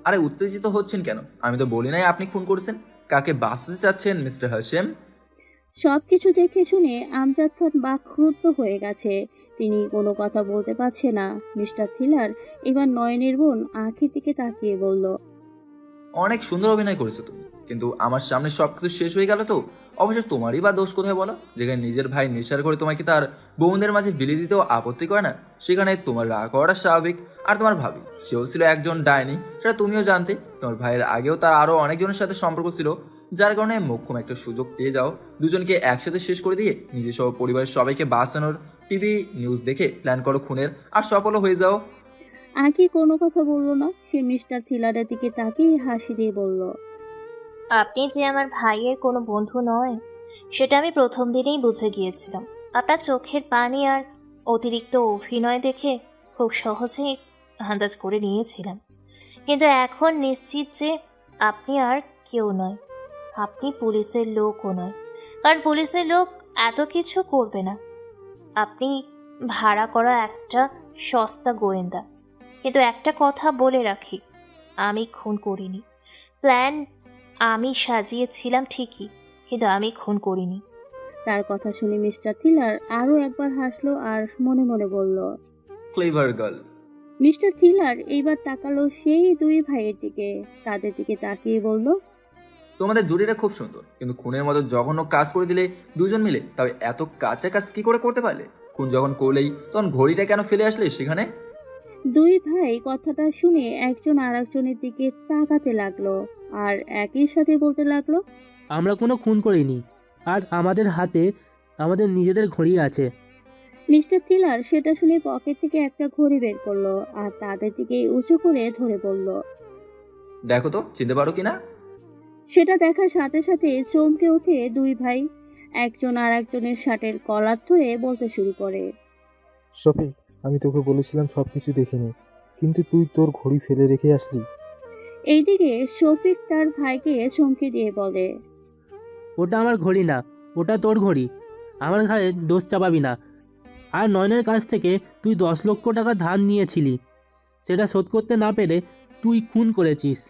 Speaker 5: আরে উত্তেজিত হচ্ছেন কেন? আমি তো বলি নাই আপনি খুন করেছেন। কাকে বাঁচাতে চাচ্ছেন মিস্টার হাশেম?
Speaker 2: সবকিছু দেখে শুনে আমজাদ খান বাকরুদ্ধ হয়ে গেছে। তিনি কোনো কথা বলতে পারছে না। মিস্টার থ্রিলার এবার নয়নের বোন আঁখির দিকে তাকিয়ে বলল,
Speaker 5: অনেক সুন্দর অভিনয় করেছো তুমি, কিন্তু আমার সামনে সবকিছু শেষ হয়ে গেল তো। অবশ্য তোমারই বা দোষ কোথায় বলো? যেখানে নিজের ভাই নেশার করে তোমাকে তার বোনদের মাঝে বিলিয়ে দিতেও আপত্তি করে না, সেখানে তোমার রাগ হওয়াটা স্বাভাবিক। আর তোমার ভাবি, সেও ছিল একজন ডাইনি, সেটা তুমিও জানতে। তোমার ভাইয়ের আগেও তার আরও অনেকজনের সাথে সম্পর্ক ছিল, যার কারণে মোক্ষম একটা সুযোগ পেয়ে যাও দুজনকে একসাথে শেষ করে দিয়ে নিজের সহ পরিবারের সবাইকে বাঁচানোর টিভি নিউজ দেখে প্ল্যান করো খুনের, আর সফলও হয়ে যাও।
Speaker 2: আঁখি কোনো কথা বলল না। সে মিস্টার থ্রিলারের দিকে তাকিয়ে হাসি দিয়ে বলল,
Speaker 7: আপনি যে আমার ভাইয়ের কোনো বন্ধু নয় সেটা আমি প্রথম দিনেই বুঝে গিয়েছিলাম। আপনার চোখের পানি আর অতিরিক্ত অভিনয় দেখে খুব সহজেই আন্দাজ করে নিয়েছিলাম, কিন্তু এখন নিশ্চিত যে আপনি আর কেউ নয়। আপনি পুলিশের লোকও নয়, কারণ পুলিশের লোক এত কিছু করবে না। আপনি ভাড়া করা একটা সস্তা গোয়েন্দা। কিন্তু একটা কথা বলে রাখি, আমি খুন করিনি। প্ল্যান আমি সাজিয়েছিলাম ঠিকই, কিন্তু আমি খুন করিনি।
Speaker 2: তার কথা শুনে মিস্টার থ্রিলার আরও একবার হাসলো আর মনে মনে বলল,
Speaker 5: ক্লেভার গার্ল।
Speaker 2: মিস্টার থ্রিলার এইবার তাকালো সেই দুই ভাইয়ের দিকে। তাদের দিকে তাকিয়ে বলল,
Speaker 5: তোমাদের জুটিটা খুব সুন্দর, কিন্তু খুনের মতো জঘন্য কাজ করে দিলে দুজন মিলে, তবে এত কাঁচা কাজ কি করে করতে পারলে? খুন যখন করলেই তখন ঘড়িটা কেন ফেলে আসলে সেখানে?
Speaker 2: দুই ভাই কথাটা শুনে একজন আরেকজনের দিকে তাকাতে লাগলো আর একই সাথে বলতে লাগলো,
Speaker 6: আমরা কোনো খুন করিনি, আর আমাদের হাতে আমাদের নিজেদের ঘড়ি আছে।
Speaker 2: মিস্টার থ্রিলার সেটা শুনে পকেট থেকে একটা ঘড়ি বের করলো আর তাদের দিকে উঁচু করে ধরে বলল।
Speaker 5: দেখো তো চিনতে পারো কিনা।
Speaker 2: সেটা দেখার সাথে সাথে চমকে ওঠে দুই ভাই। একজন আর একজনের শার্টের কলার ধরে বলতে শুরু করে,
Speaker 3: শফিক, আমি তোকে বলেছিলাম সব কিছু দেখে নে, কিন্তু তুই তোর ঘড়ি ফেলে রেখে আসলি।
Speaker 2: এইদিকে শফিক তার ভাইকে চমকে দিয়ে বলে,
Speaker 6: ওটা আমার ঘড়ি না, ওটা তোর ঘড়ি। আমার ঘাড়ে দোষ চাপাবি না। আর নয়নের কাছ থেকে তুই 10 লক্ষ টাকা ধার নিয়েছিলি, সেটা শোধ করতে না পেরে তুই খুন করেছিস।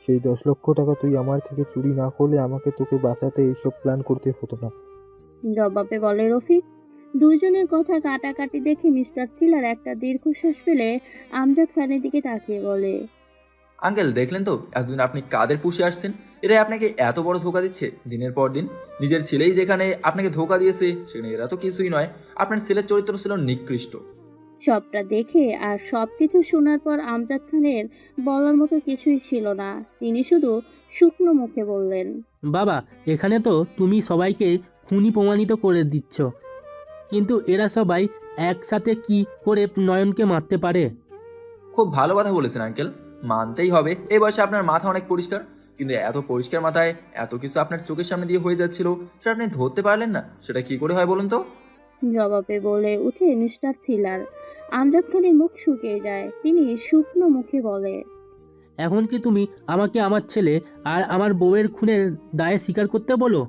Speaker 3: সেই 10 লক্ষ টাকা তুই আমার থেকে চুরি না করলে আমাকে তোকে বাঁচাতে এইসব প্ল্যান করতে হতো না।
Speaker 2: জবাবে বলে রফিক। দুইজনের কথা কাটাকাটি দেখে মিস্টার থ্রিলার একটা দীর্ঘশ্বাস ফেলে আমজাদ খানের দিকে তাকিয়ে বলে,
Speaker 5: আঙ্কেল, দেখলেন তো এতদিন আপনি কাদের পুষে আসছেন? এরাই আপনাকে এত বড় ধোকা দিচ্ছে দিনের পর দিন। নিজের ছেলেই যেখানে আপনাকে ধোকা দিয়েছে, সেখানে এরা তো কিছুই নয়। আপনার ছেলের চরিত্র ছিল নিকৃষ্ট।
Speaker 2: সবটা দেখে আর সবকিছু শোনার পর আমজাদ খানের বলার মতো কিছুই ছিল না। তিনি শুধু শুকনো মুখে বললেন,
Speaker 6: বাবা, এখানে তো তুমি সবাইকে খুনি প্রমাণিত করে দিচ্ছ, কিন্তু এরা সবাই একসাথে কি করে নয়নকে মারতে পারে?
Speaker 5: খুব ভালো কথা বলেছেন আঙ্কেল, মানতেই হবে এই বয়সে আপনার মাথা অনেক পরিষ্কার। কিন্তু এত পরিষ্কার মাথায় এত কিছু আপনার চোখের সামনে দিয়ে হয়ে যাচ্ছিল, সেটা আপনি ধরতে পারলেন না। সেটা কি করে হয় বলুন তো?
Speaker 2: জবাবে বলে উঠে মিস্টার থ্রিলার। আমজাদ খানের মুখ শুকিয়ে যায়। তিনি শুকনো মুখে বলে,
Speaker 6: এখন কি তুমি আমাকে আমার ছেলে আর আমার বউয়ের খুনের দায়ে স্বীকার করতে বলো?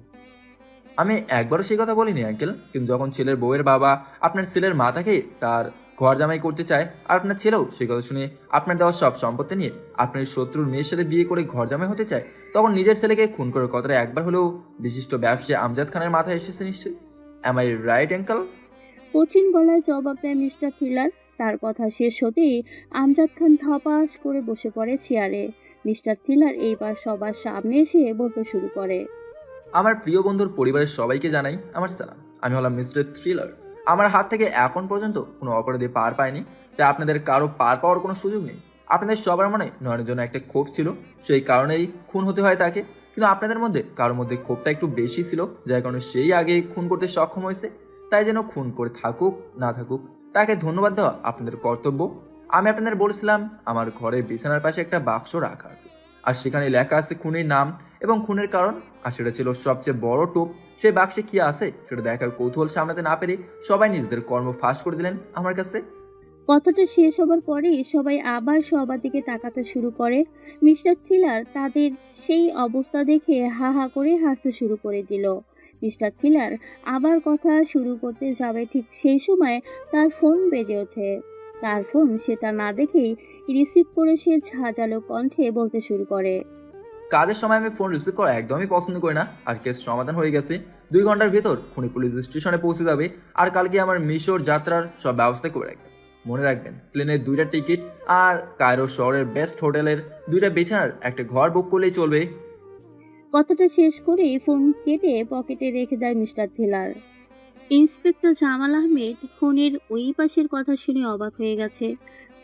Speaker 5: আমি একবারও সেই কথা বলিনি আঙ্কেল, কিন্তু যখন ছেলের বউয়ের বাবা আপনার ছেলের মাতাকে তার ঘর জামাই করতে চায়, আর আপনার ছেলেও সেই কথা শুনে আপনার দেওয়া সব সম্পত্তি নিয়ে আপনার শত্রুর মেয়ের সাথে বিয়ে করে ঘর জামাই হতে চায়, তখন নিজের ছেলেকে খুন করার কথাটা একবার হলেও বিশিষ্ট ব্যবসায়ী আমজাদ খানের মাথায় এসেছে নিশ্চয়ই। Am I right uncle?
Speaker 2: কঠিন গলায় জবাব দেয় মিস্টার থ্রিলার। তার কথা শেষ হতেই আমজাদ খান ধপাস করে বসে পড়ে চেয়ারে। মিস্টার থ্রিলার এইবার সবার সামনে এসে বলতে শুরু করে,
Speaker 5: আমার প্রিয় বন্ধুর পরিবারের সবাইকে জানাই আমার সালাম। আমি হলাম মিস্টার থ্রিলার। আমার হাত থেকে এখন পর্যন্ত কোনো অপরাধী পার পায়নি, তাই আপনাদের কারো পার পাওয়ার কোনো সুযোগ নেই। আপনাদের সবার মনে নয়নের জন্য একটা ক্ষোভ ছিল, সেই কারণেই খুন হতে হয় তাকে। কিন্তু আপনাদের মধ্যে কারোর মধ্যে ক্ষোভটা একটু বেশি ছিল, যার কারণে সেই আগে খুন করতে সক্ষম হয়েছে। তাই যেন খুন করে থাকুক না থাকুক, তাকে ধন্যবাদ দেওয়া আপনাদের কর্তব্য। আমি আপনাদের বলেছিলাম আমার ঘরের বিছানার পাশে একটা বাক্স রাখা আছে, আর সেখানে লেখা আছে খুনের নাম এবং খুনের কারণ, আর সেটা ছিল সবচেয়ে বড় টোপ। সেই বাক্সে কি আছে সেটা দেখার কৌতূহল সামলাতে না পেরে সবাই নিজেদের কর্ম ফাঁস করে দিলেন আমার কাছে।
Speaker 2: কথাটা শেষ হবার পরেই সবাই আবার সবার দিকে তাকাতে শুরু করে। মিস্টার থ্রিলার তাদের সেই অবস্থা দেখে হা হা করে হাসতে শুরু করে দিল। মিস্টার থ্রিলার আবার কথা শুরু করতে যাবে, ঠিক সেই সময় তার ফোন বেজে ওঠে। তার ফোন সেটা না দেখেই রিসিভ করে সে ঝাঁঝালো কণ্ঠে বলতে শুরু করে।
Speaker 5: কাজের সময় আমি ফোন রিসিভ করা একদমই পছন্দ করি না। আর কেস সমাধান হয়ে গেছে, 2 ঘন্টার ভেতর খুনি পুলিশ স্টেশনে পৌঁছে যাবে। আর কালকে আমার মিশর যাত্রার সব ব্যবস্থা করে রাখবেন। মনে রাখবেন, প্লেনের 2টা টিকিট আর কায়রো শহরের বেস্ট হোটেলের 2টা বিছানার একটা ঘর বুক করলেই চলবে।
Speaker 2: কথাটা শেষ করে ফোন কেটে পকেটে রেখে দেয় মিস্টার থিলার। ইন্সপেক্টর জামাল আহমেদ ফোনের ওই পাশের কথা শুনে অবাক হয়ে গেছে,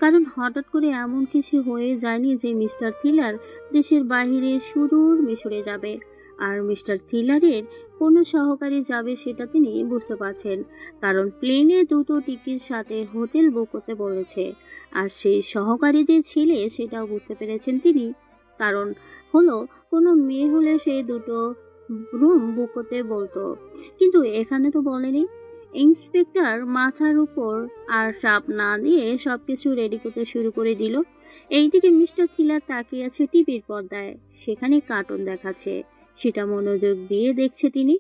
Speaker 2: কারণ হঠাৎ করে এমন কিছু হয়ে যায়নি যে মিস্টার থিলার দেশের বাইরে সুদূর মিশরে যাবে আর মিস্টার থিলারের কোনো সহকারী যাবে সেটা তিনি বুঝতে পারছেন, কারণ প্লেনে 2টো টিকিট সাথে হোটেল বুক করতে বলেছে। আর সেই সহকারীদের ছেলে সেটাও বুঝতে পেরেছেন তিনি, কারণ হলো কোনো মেয়ে হলে সে 2টো রুম বুক করতে বলতো, কিন্তু এখানে তো বলেনি। ইন্সপেক্টর মাথার উপর আর চাপ না দিয়ে সবকিছু রেডি করতে শুরু করে দিল। এইদিকে মিস্টার থিলার তাকিয়ে আছে টিভির পর্দায়, সেখানে কার্টুন দেখাচ্ছে, সেটা মনোযোগ দিয়ে দেখছে তিনি।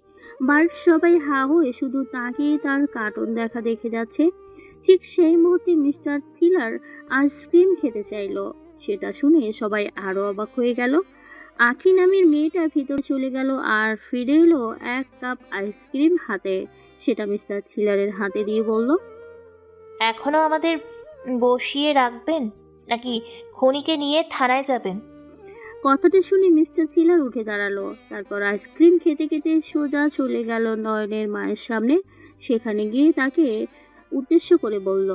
Speaker 2: বাড়ির সবাই হা হয়ে শুধু তাকিয়ে তার কার্টুন দেখা দেখে যাচ্ছে। ঠিক সেই মুহূর্তে মিস্টার থিলার আইসক্রিম খেতে চাইলো, সেটা শুনে সবাই আরো অবাক হয়ে গেল। আখি নামের মেয়েটা ভিতর চলে গেল আর ফিরে এলো 1 কাপ আইসক্রিম হাতে, সেটা মিস্টার থিলারের হাতে দিয়ে বলল,
Speaker 7: এখনো আমাদের বসিয়ে রাখবেন নাকি খনিকে নিয়ে থানায় যাবেন?
Speaker 2: কথাটা শুনে মিস্টার থিলার উঠে দাঁড়ালো, তারপর আইসক্রিম খেতে খেতে সোজা চলে গেল নয়নের মায়ের সামনে। সেখানে গিয়ে তাকে উদ্দেশ্য করে বলল,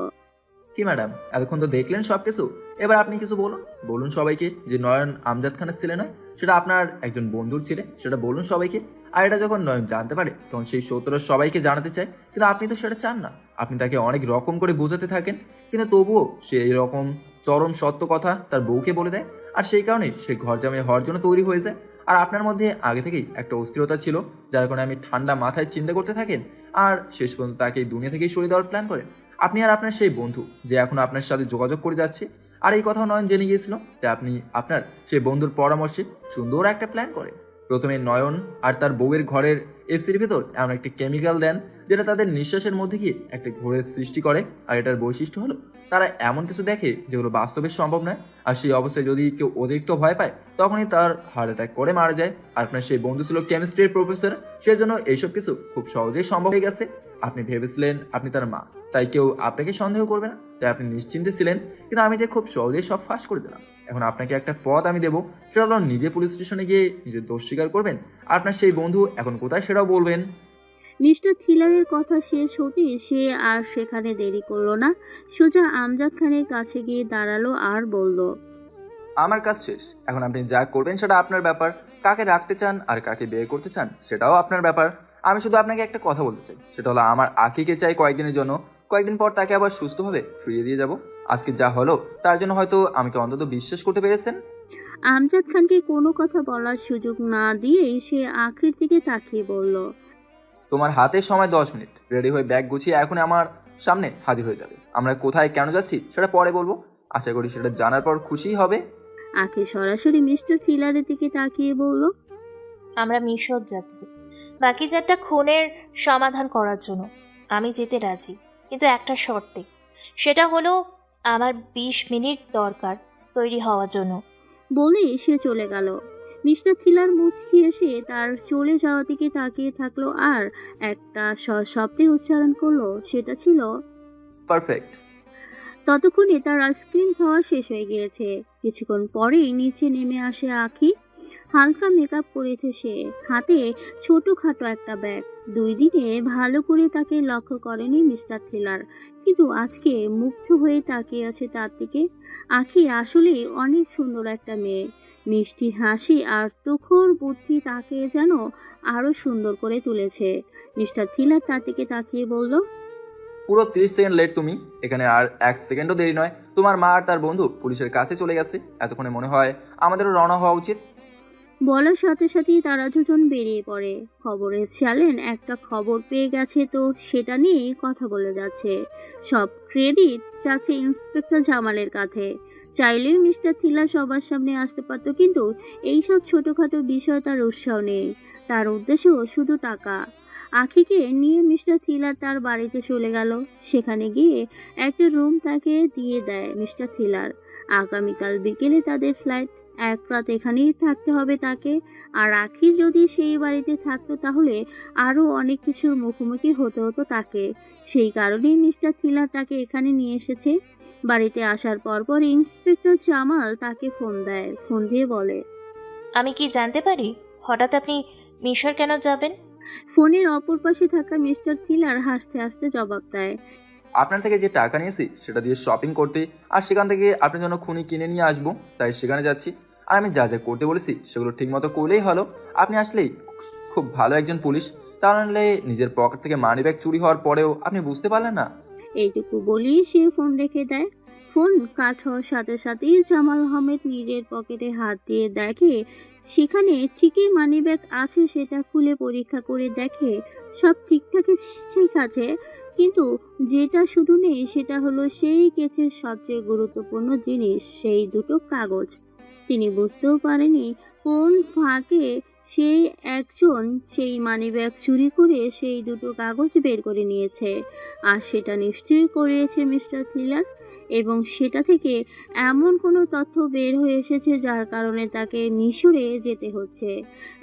Speaker 5: কি ম্যাডাম, এতক্ষণ তো দেখলেন সবকিছু, এবার আপনি কিছু বলুন। বলুন সবাইকে যে নয়ন আমজাদ খানের ছেলে নয়, সেটা আপনার একজন বন্ধুর ছেলে, সেটা বলুন সবাইকে। আর এটা যখন নয়ন জানতে পারে তখন সেই সত্যটা সবাইকে জানাতে চায়, কিন্তু আপনি তো সেটা চান না। আপনি তাকে অনেক রকম করে বোঝাতে থাকেন, কিন্তু তবুও সে এইরকম চরম সত্য কথা তার বউকে বলে দেয়। আর সেই কারণে সে ঘর জামাই হওয়ার জন্য তৈরি হয়ে যায়। আর আপনার মধ্যে আগে থেকেই একটা অস্থিরতা ছিল, যার কারণে আমি ঠান্ডা মাথায় চিন্তা করতে থাকেন আর শেষ পর্যন্ত তাকে এই দুনিয়া থেকেই সরিয়ে দেওয়ার প্ল্যান করেন। আপনি আর আপনার সেই বন্ধু যে এখন আপনার সাথে যোগাযোগ করে যাচ্ছে, আর এই কথাও নয়ন জেনে গিয়েছিল, যে আপনি আপনার সেই বন্ধুর পরামর্শে সুন্দর একটা প্ল্যান করেন। প্রথমে নয়ন আর তার বউয়ের ঘরের এসির ভেতর এমন একটি কেমিক্যাল দেন যেটা তাদের নিঃশ্বাসের মধ্যে গিয়ে একটা ঘোরের সৃষ্টি করে। আর এটার বৈশিষ্ট্য হলো তারা এমন কিছু দেখে যেগুলো বাস্তবে সম্ভব নয়। আর সেই অবস্থায় যদি কেউ অতিরিক্ত ভয় পায় তখনই তার হার্ট অ্যাটাক করে মারা যায়। আর আপনার সেই বন্ধু ছিল কেমিস্ট্রির প্রফেসর, সেজন্য এইসব কিছু খুব সহজেই সম্ভব হয়ে গেছে। আপনি ভেবেছিলেন আপনি তার মা, তাই কেউ আপনাকে সন্দেহ করবে না, তাই আপনি নিশ্চিন্তে ছিলেন। কিন্তু আমি যে খুব সহজেই সব ফাঁস করে দিলাম। এখন আপনাকে একটা পথ আমি দেবো, সেটা হলো নিজে পুলিশ স্টেশনে গিয়ে নিজের দোষ স্বীকার করবেন। আর আপনার সেই বন্ধু এখন কোথায় সেটাও বলবেন।
Speaker 2: মিস্টার থিলারের কথা শেষ হতেই সে আর সেখানে দেরি করলো না, সোজা আমজাদ খানের কাছে গিয়ে দাঁড়ালো আর বলল,
Speaker 5: আমার কাজ শেষ, এখন আপনি যা করবেন সেটা আপনার ব্যাপার। কাকে রাখতে চান আর কাকে বের করতে চান সেটাও আপনার ব্যাপার। আমি শুধু আপনাকে একটা কথা বলতে চাই, সেটা হলো আমার আকিকে চাই কয়েকদিনের জন্য। কয়েকদিন পর তাকে আবার সুস্থভাবে ফিরিয়ে দিয়ে যাব। আজকে যা হলো তার জন্য হয়তো আমাকে অন্তত বিশ্বাস করতে পেরেছেন।
Speaker 2: আমজাদ খানকে কোনো কথা বলার সুযোগ না দিয়েই সে আখির দিকে তাকিয়ে বলল,
Speaker 5: তোমার হাতে সময় 10 মিনিট, রেডি হয়ে ব্যাগ গুছিয়ে এখন আমার সামনে হাজির হয়ে যাবে। আমরা কোথায় কেন যাচ্ছি সেটা পরে বলবো, আশা করি সেটা জানার পর খুশি হবে।
Speaker 2: আখি সরাসরি মিস্টার থিলারের দিকে তাকিয়ে বলল,
Speaker 7: আমরা মিশর যাচ্ছি বাকি 4টা খুনের সমাধান করার জন্য। আমি যেতে রাজি, কিন্তু একটা শর্তে। সেটা হলো আমার 20 মিনিট দরকার তৈরি হওয়ার জন্য।
Speaker 2: বলে সে চলে গেল। মিস্টার থিলার মুচকি এসে তার চলে যাওয়ার দিকে তাকিয়ে থাকলো আর একটা শব্দে উচ্চারণ করলো, সেটা ছিল
Speaker 5: পারফেক্ট।
Speaker 2: ততক্ষণে তার আইসক্রিম খাওয়া শেষ হয়ে গিয়েছে। কিছুক্ষণ পরেই নিচে নেমে আসে আখি। হালকা মেকআপ করেছে সে, হাতে ছোটখাটো একটা ব্যাগ। 2 দিনে ভালো করে তাকে লক্ষ্য করেনি মিস্টার থিলার, কিন্তু আজকে মুগ্ধ হয়ে তাকিয়ে আছে তার দিকে। আখি আসলে অনেক সুন্দর একটা মেয়ে, মিষ্টি হাসি আর তুখোর বুদ্ধি তাকে যেন আরো সুন্দর করে তুলেছে। মিস্টার থিলার তার দিকে তাকিয়ে বলল,
Speaker 5: পুরো 30 সেকেন্ড লেট তুমি, এখানে আর 1 সেকেন্ডও দেরি নয়। তোমার মা আর তার বন্ধু পুলিশের কাছে চলে গেছে, এতক্ষণে মনে হয় আমাদেরও রওনা হওয়া উচিত।
Speaker 2: বলার সাথে সাথেই তারা দুজন বেরিয়ে পড়ে। খবরের চ্যানেল একটা খবর পেয়ে গেছে, তো সেটা নিয়ে কথা বলে যাচ্ছে। সব ক্রেডিট যাচ্ছে ইন্সপেক্টর জামালের কাছে। চাইলেই মিস্টার থিলার সবার সামনে আসতে পারত, কিন্তু এইসব ছোটখাটো বিষয় তার উৎসাহ নেই। তার উদ্দেশ্য শুধু টাকা। আখিকে নিয়ে মিস্টার থ্রিলার তার বাড়িতে চলে গেল। সেখানে গিয়ে একটা রুম তাকে দিয়ে দেয় মিস্টার থ্রিলার। আগামীকাল বিকেলে তাদের ফ্লাইট। এক রাত এখানেই থাকতে হবে তাকে। আর আখি যদি সেই বাড়িতে থাকতো তাহলে আরও অনেক কিছুর মুখোমুখি হতে হতো তাকে। সেই কারণেই মিস্টার থ্রিলার তাকে এখানে নিয়ে এসেছে। বাড়িতে আসার পরপর ইন্সপেক্টর জামাল তাকে ফোন দেয়। ফোন দিয়ে বলে,
Speaker 7: আমি কি জানতে পারি হঠাৎ আপনি মিশর কেন যাবেন?
Speaker 2: ফোনের অপর পাশে থাকা মিস্টার থ্রিলার হাসতে হাসতে জবাব দেয়,
Speaker 5: আপনার থেকে যে টাকা নিয়েছি সেটা দিয়ে শপিং করতে, আর সেখান থেকে আপনার জন্য খুনি কিনে নিয়ে আসবো, তাই সেখানে যাচ্ছি। আর আমি যা যা করতে বলেছি সেগুলো ঠিকমতো করলেই হলো। আপনি আসলেই খুব ভালো একজন পুলিশ, তাহলে নিজের পকেট থেকে মানি ব্যাগ চুরি হওয়ার পরেও আপনি বুঝতে পারলেন না?
Speaker 2: এইটুকু বলি সে ফোন রেখে দেয়। ফোন কাট হওয়ার সাথে সাথেই জামাল আহমেদ নিজের পকেটে হাত দিয়ে দেখে সেখানে ঠিকই মানিব্যাগ আছে। সেটা খুলে পরীক্ষা করে দেখে সব ঠিক আছে, কিন্তু যেটা শুধু নেই সেটা হলো সেই কেসের সবচেয়ে গুরুত্বপূর্ণ জিনিস, সেই দুটো কাগজ। তিনি বুঝতেও পারেনি কোন ফাঁকে সেই একজন সেই মানিব্যাগ চুরি করে সেই দুটো কাগজ বের করে নিয়েছে। আর সেটা নিশ্চয়ই করিয়েছে মিস্টার থ্রিলার, এবং সেটা থেকে এমন কোনো তথ্য বের হয়ে এসেছে যার কারণে তাকে মিশরে যেতে হচ্ছে।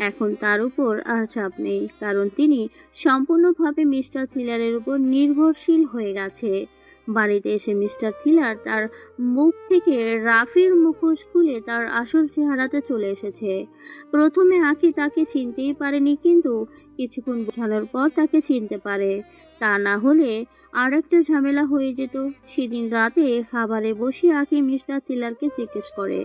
Speaker 2: এখন তার উপর আর চাপ নেই, কারণ তিনি সম্পূর্ণভাবে মিস্টার থ্রিলারের উপর নির্ভরশীল হয়ে গেছে। বাড়িতে এসে মিস্টার থ্রিলার তার মুখ থেকে রাফির মুখোশ খুলে তার আসল চেহারাতে চলে এসেছে। প্রথমে আঁখি তাকে চিনতেই পারেনি, কিন্তু কিছুক্ষণ বোঝানোর পর তাকে চিনতে পারে। তা না হলে আর একটা ঝামেলা হয়ে যেত। সেদিন রাতে খাবারে বসে আঁখি মিস্টার থ্রিলারকে জিজ্ঞেস করে,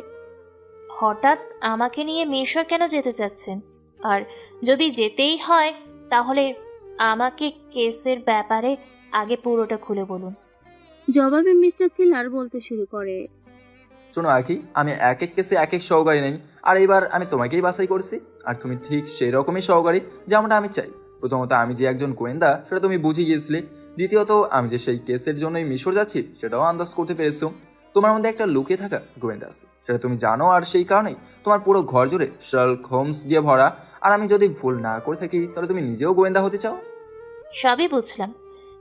Speaker 7: হঠাৎ আমাকে নিয়ে মিশর কেন যেতে চাচ্ছেন? আর যদি যেতেই হয় তাহলে আমাকে কেসের ব্যাপারে আগে পুরোটা খুলে বলুন।
Speaker 2: জবাবে মিস্টার থ্রিলার বলতে শুরু করে,
Speaker 5: শোনো আখি, আমি এক এক কেসে এক এক সহকারী নেই, আর এবার আমি তোমাকেই বাছাই করছি। আর তুমি ঠিক সেই রকমই সহকারী যেমনটা আমি চাই। প্রথমত, আমি যে একজন গোয়েন্দা সেটা তুমি বুঝে গিয়েছিলে। দ্বিতীয়ত, আমি যে সেই কেসের জন্যই মিশর যাচ্ছি সেটাও আন্দাজ করতে পেরেছো। তোমার মধ্যে একটা লুকিয়ে থাকা গোয়েন্দা আছে, সেটা তুমি জানো, আর সেই কারণেই তোমার পুরো ঘর জুড়ে শার্লক হোমস দিয়ে ভরা। আর আমি যদি ভুল না করে থাকি তাহলে তুমি নিজেও গোয়েন্দা হতে চাও।
Speaker 7: সবই বুঝলাম,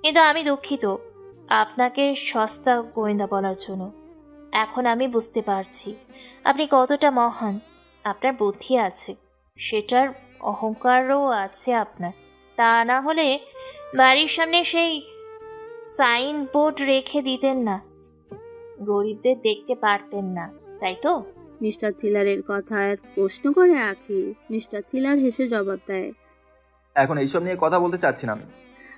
Speaker 7: কিন্তু আমি দুঃখিত আপনাকে সস্তা গোয়েন্দা বলার জন্য। এখন আমি বুঝতে পারছি আপনি কতটা মহান। আপনার বুদ্ধি আছে, সেটার অহংকারও আছে আপনার। তা না হলে বাড়ির সামনে সেই সাইনবোর্ড রেখে দিতেন না, গরিবদের দেখতে পারতেন না, তাই তো?
Speaker 2: মিস্টার থ্রিলারের কথার প্রশ্ন করে আঁখি। মিস্টার থ্রিলার হেসে জবাব দেয়।
Speaker 5: এখন এইসব নিয়ে কথা বলতে চাচ্ছি না আমি।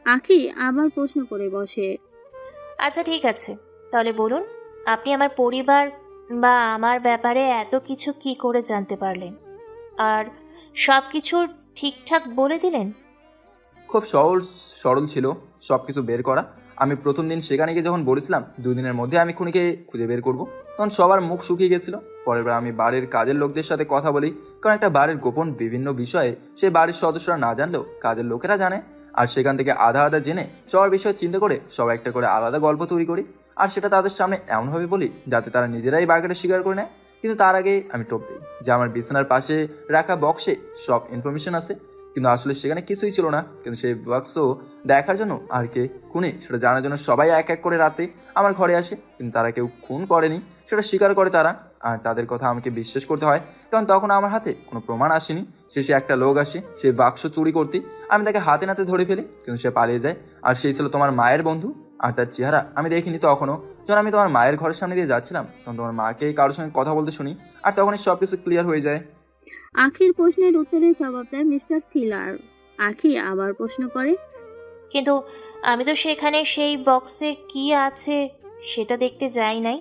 Speaker 2: আঁখি আবার প্রশ্ন করে বসে,
Speaker 7: আচ্ছা ঠিক আছে, তাহলে বলুন আপনি আমার পরিবার বা আমার ব্যাপারে এত কিছু কি করে জানতে পারলেন, আর সব কিছু ঠিকঠাক বলে দিলেন?
Speaker 5: খুব সরল ছিল সব কিছু বের করা। আমি প্রথম দিন সেখানে গিয়ে যখন বলেছিলাম 2 দিনের মধ্যে আমি খুনিকে খুঁজে বের করব, তখন সবার মুখ শুকিয়ে গেছিল। পরের বার আমি বাড়ির কাজের লোকদের সাথে কথা বলি, কারণ একটা বাড়ির গোপন বিভিন্ন বিষয়ে সেই বাড়ির সদস্যরা না জানলেও কাজের লোকেরা জানে। আর সেখান থেকে আধা আধা জেনে সবার বিষয়ে চিন্তা করে সবাই একটা করে আলাদা গল্প তৈরি করি, আর সেটা তাদের সামনে এমনভাবে বলি যাতে তারা নিজেরাই বাঘেটা স্বীকার করে নেয়। কিন্তু তার আগে আমি টোপ দিই যে আমার বিছানার পাশে রাখা বক্সে সব ইনফরমেশন আছে, কিন্তু আসলে সেখানে কিছুই ছিল না। কিন্তু সেই বাক্স দেখার জন্য আর কে খুনি সেটা জানার জন্য সবাই এক এক করে রাতে আমার ঘরে আসে, কিন্তু তারা কেউ খুন করেনি সেটা স্বীকার করে তারা। আর তাদের কথা আমাকে বিশ্বাস করতে হয়, কারণ তখন আমার হাতে কোনো প্রমাণ আসেনি। শেষে একটা লোক আসে সেই বাক্স চুরি করতে, আমি তাকে হাতে নাতে ধরে ফেলি, কিন্তু সে পালিয়ে যায়। আর সেই ছিল তোমার মায়ের বন্ধু, আর তার চেহারা আমি দেখিনি তখনও। যখন আমি তোমার মায়ের ঘরের সামনে দিয়ে যাচ্ছিলাম তখন তোমার মাকে কারোর সঙ্গে কথা বলতে শুনি, আর তখনই সব কিছু ক্লিয়ার হয়ে যায়।
Speaker 2: আঁখির প্রশ্নের উত্তরে জবাব দেয় মিস্টার থ্রিলার। আঁখি আবার প্রশ্ন করে,
Speaker 7: কিন্তু আমি তো সেখানে সেই বক্সে কি আছে সেটা দেখতে যাই নাই,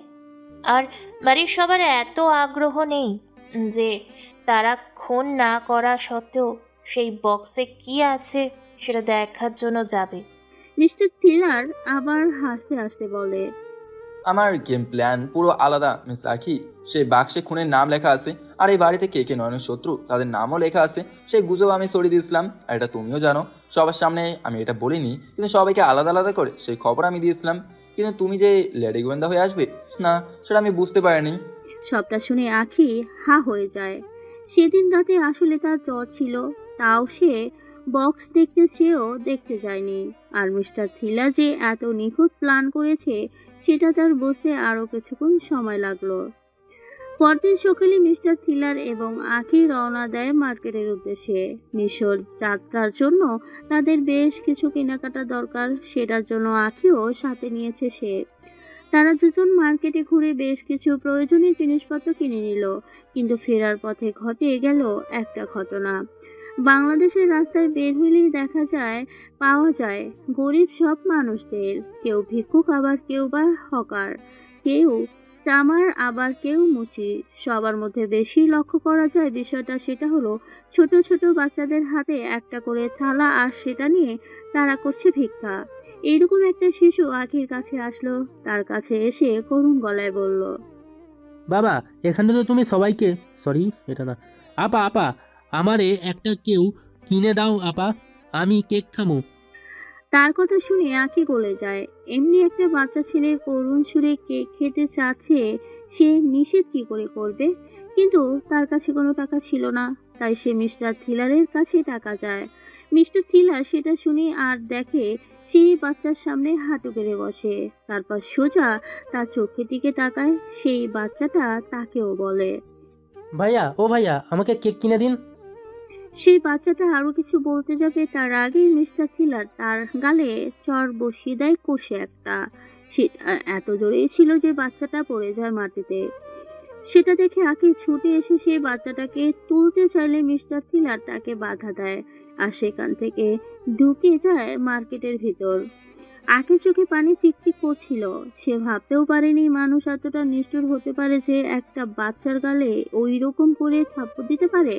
Speaker 7: আর বাড়ির সবার এত আগ্রহ নেই যে তারা খুন না করা সত্ত্বেও সেই বক্সে কি আছে সেটা দেখার জন্য যাবে।
Speaker 2: মিস্টার থ্রিলার আবার হাসতে হাসতে বলে,
Speaker 5: আমার গেম প্ল্যান পুরো আলাদা মিস আখি। সেই বাক্সে খুনের নাম লেখা আছে, আর এই বাড়িতে কে কে নয়নের শত্রু তাদের নামও লেখা আছে। সেই গুজব আমি সরিয়ে দিয়েছিলাম, আর এটা তুমিও জানো। সবার সামনে আমি এটা বলিনি, কিন্তু সবাইকে আলাদা আলাদা করে সেই খবর আমি দিয়েছিলাম। কিন্তু তুমি যে লেডি গোয়েন্দা হয়ে আসবে না, সেটা আমি বুঝতে পারিনি।
Speaker 2: সবটা শুনে আঁখি হা হয়ে যায়। সেদিন রাতে আসলে তার জ্বর ছিল, তাও সে বক্স দেখতে চেয়েও দেখতে যায়নি। আর মিস্টার থিলার যে এত নিখুঁত প্ল্যান করেছে সেটা তার বুঝতে আরো কিছুক্ষণ সময় লাগলো। পরদিন সকালে মিস্টার থিলার এবং আখি রওনা দেয় মার্কেটের উদ্দেশ্যে। মিশর যাত্রার জন্য তাদের বেশ কিছু কেনাকাটা দরকার, সেটার জন্য আখিও সাথে নিয়েছে সে। তারা দুজন মার্কেটে ঘুরে বেশ কিছু প্রয়োজনীয় জিনিসপত্র কিনে নিল, কিন্তু ফেরার পথে ঘটে গেল একটা ঘটনা। বাংলাদেশের রাস্তায় বের হইলেই পাওয়া যায় গরিব সব মানুষদের, কেউ ভিক্ষুক আবার কেউ বা হকার, কেউ চামার আবার কেউ মুচি। সবার মধ্যে বেশি লক্ষ্য করা যায় বিষয়টা, সেটা হলো ছোট ছোট বাচ্চাদের হাতে একটা করে থালা, আর সেটা নিয়ে তারা করছে ভিক্ষা। এইরকম একটা শিশু আখির কাছে আসলো, তার কাছে এসে করুণ গলায় বলল,
Speaker 6: বাবা, এখানে তো তুমি সবাইকে, সরি এটা না, আপা আপা, আমারে একটা কেউ কিনে দাও আপা, আমি কেক খামু।
Speaker 2: তার কথা শুনে আঁখি গলে যায়। এমনি একটা বাচ্চা ছেলে করুণ সুরে কেক খেতে চাচ্ছে, সে নিষেধ কি করে করবে? কিন্তু তার কাছে কোনো টাকা ছিল না, তাই সে মিস্টার থিলারের কাছে টাকা যায়। মিস্টার থিলার সেটা শুনে আর দেখে সেই বাচ্চার সামনে হাঁটু গেড়ে বসে, তারপর সোজা তার চোখের দিকে তাকায়। সেই বাচ্চাটা তাকেও বলে,
Speaker 6: ভাইয়া, ও ভাইয়া, আমাকে কেক কিনে দিন।
Speaker 2: সেই বাচ্চাটা আরো কিছু বলতে যাবে তার আগেই মিস্টার থিলার তার গালে চড় বসিয়ে দেয় কষে একটা। সেটা এত জোরেই ছিল যে বাচ্চাটা পড়ে যায় মাটিতে। সেটা দেখে আঁকি ছুটে এসে সেই বাচ্চাটাকে তুলতে চাইলে মিস্টার থিলার তাকে বাধা দেয়, আর সেখান থেকে ঢুকে যায় মার্কেটের ভিতর। আঁকির চোখে পানি চিকচিক করছিল। সে ভাবতেও পারেনি মানুষ এতটা নিষ্ঠুর হতে পারে যে একটা বাচ্চার গালে ওই রকম করে থাপ্পড় দিতে পারে।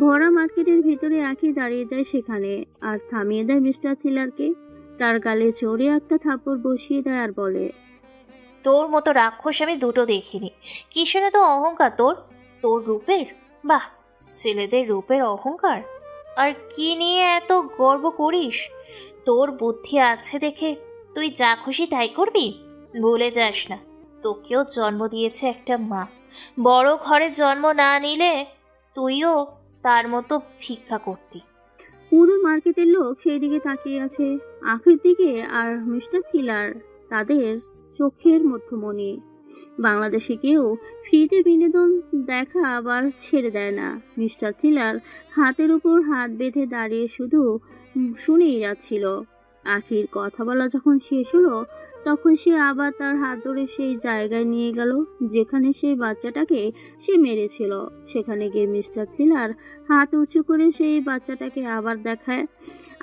Speaker 2: ভরা মার্কেটের ভিতরে আঁখি দাঁড়িয়ে যায় সেখানে, আর থামিয়ে দেয় মিস্টার থিলারকে। তার গালে চড়ে একটা থাপ্পড় বসিয়ে দেয় আর বলে,
Speaker 7: তোর মতো রাক্ষস আমি দুটো দেখিনি। কিসের তো অহংকার তোর, তোর রূপের? বাহ, ছেলেদের রূপের অহংকার! আর কি নিয়ে এত গর্ব করিস? তোর বুদ্ধি আছে দেখে তুই যা খুশি তাই করবি? ভুলে যাস না, তোকেও জন্ম দিয়েছে একটা মা। বড় ঘরে জন্ম না নিলে তুইও তার মতো ভিক্ষা করতি।
Speaker 2: পুরো মার্কেটের লোক সেই দিকে তাকিয়ে আছে আঁখির দিকে, আর মিস্টার থিলার তাদের চোখের মধ্যমণি। বাংলাদেশে কেউ ফ্রিতে বিনোদন দেখা আবার ছেড়ে দেয় না। মিস্টার থিলার হাতের উপর হাত বেঁধে দাঁড়িয়ে শুধু শুনেই যাচ্ছিল। আখির কথা বলা যখন শেষ হলো, তখন সে আবার তার হাত ধরে সেই জায়গায় নিয়ে গেল যেখানে সেই বাচ্চাটাকে সে মেরেছিল। সেখানে গিয়ে মিস্টার থিলার হাত উঁচু করে সেই বাচ্চাটাকে আবার দেখায়।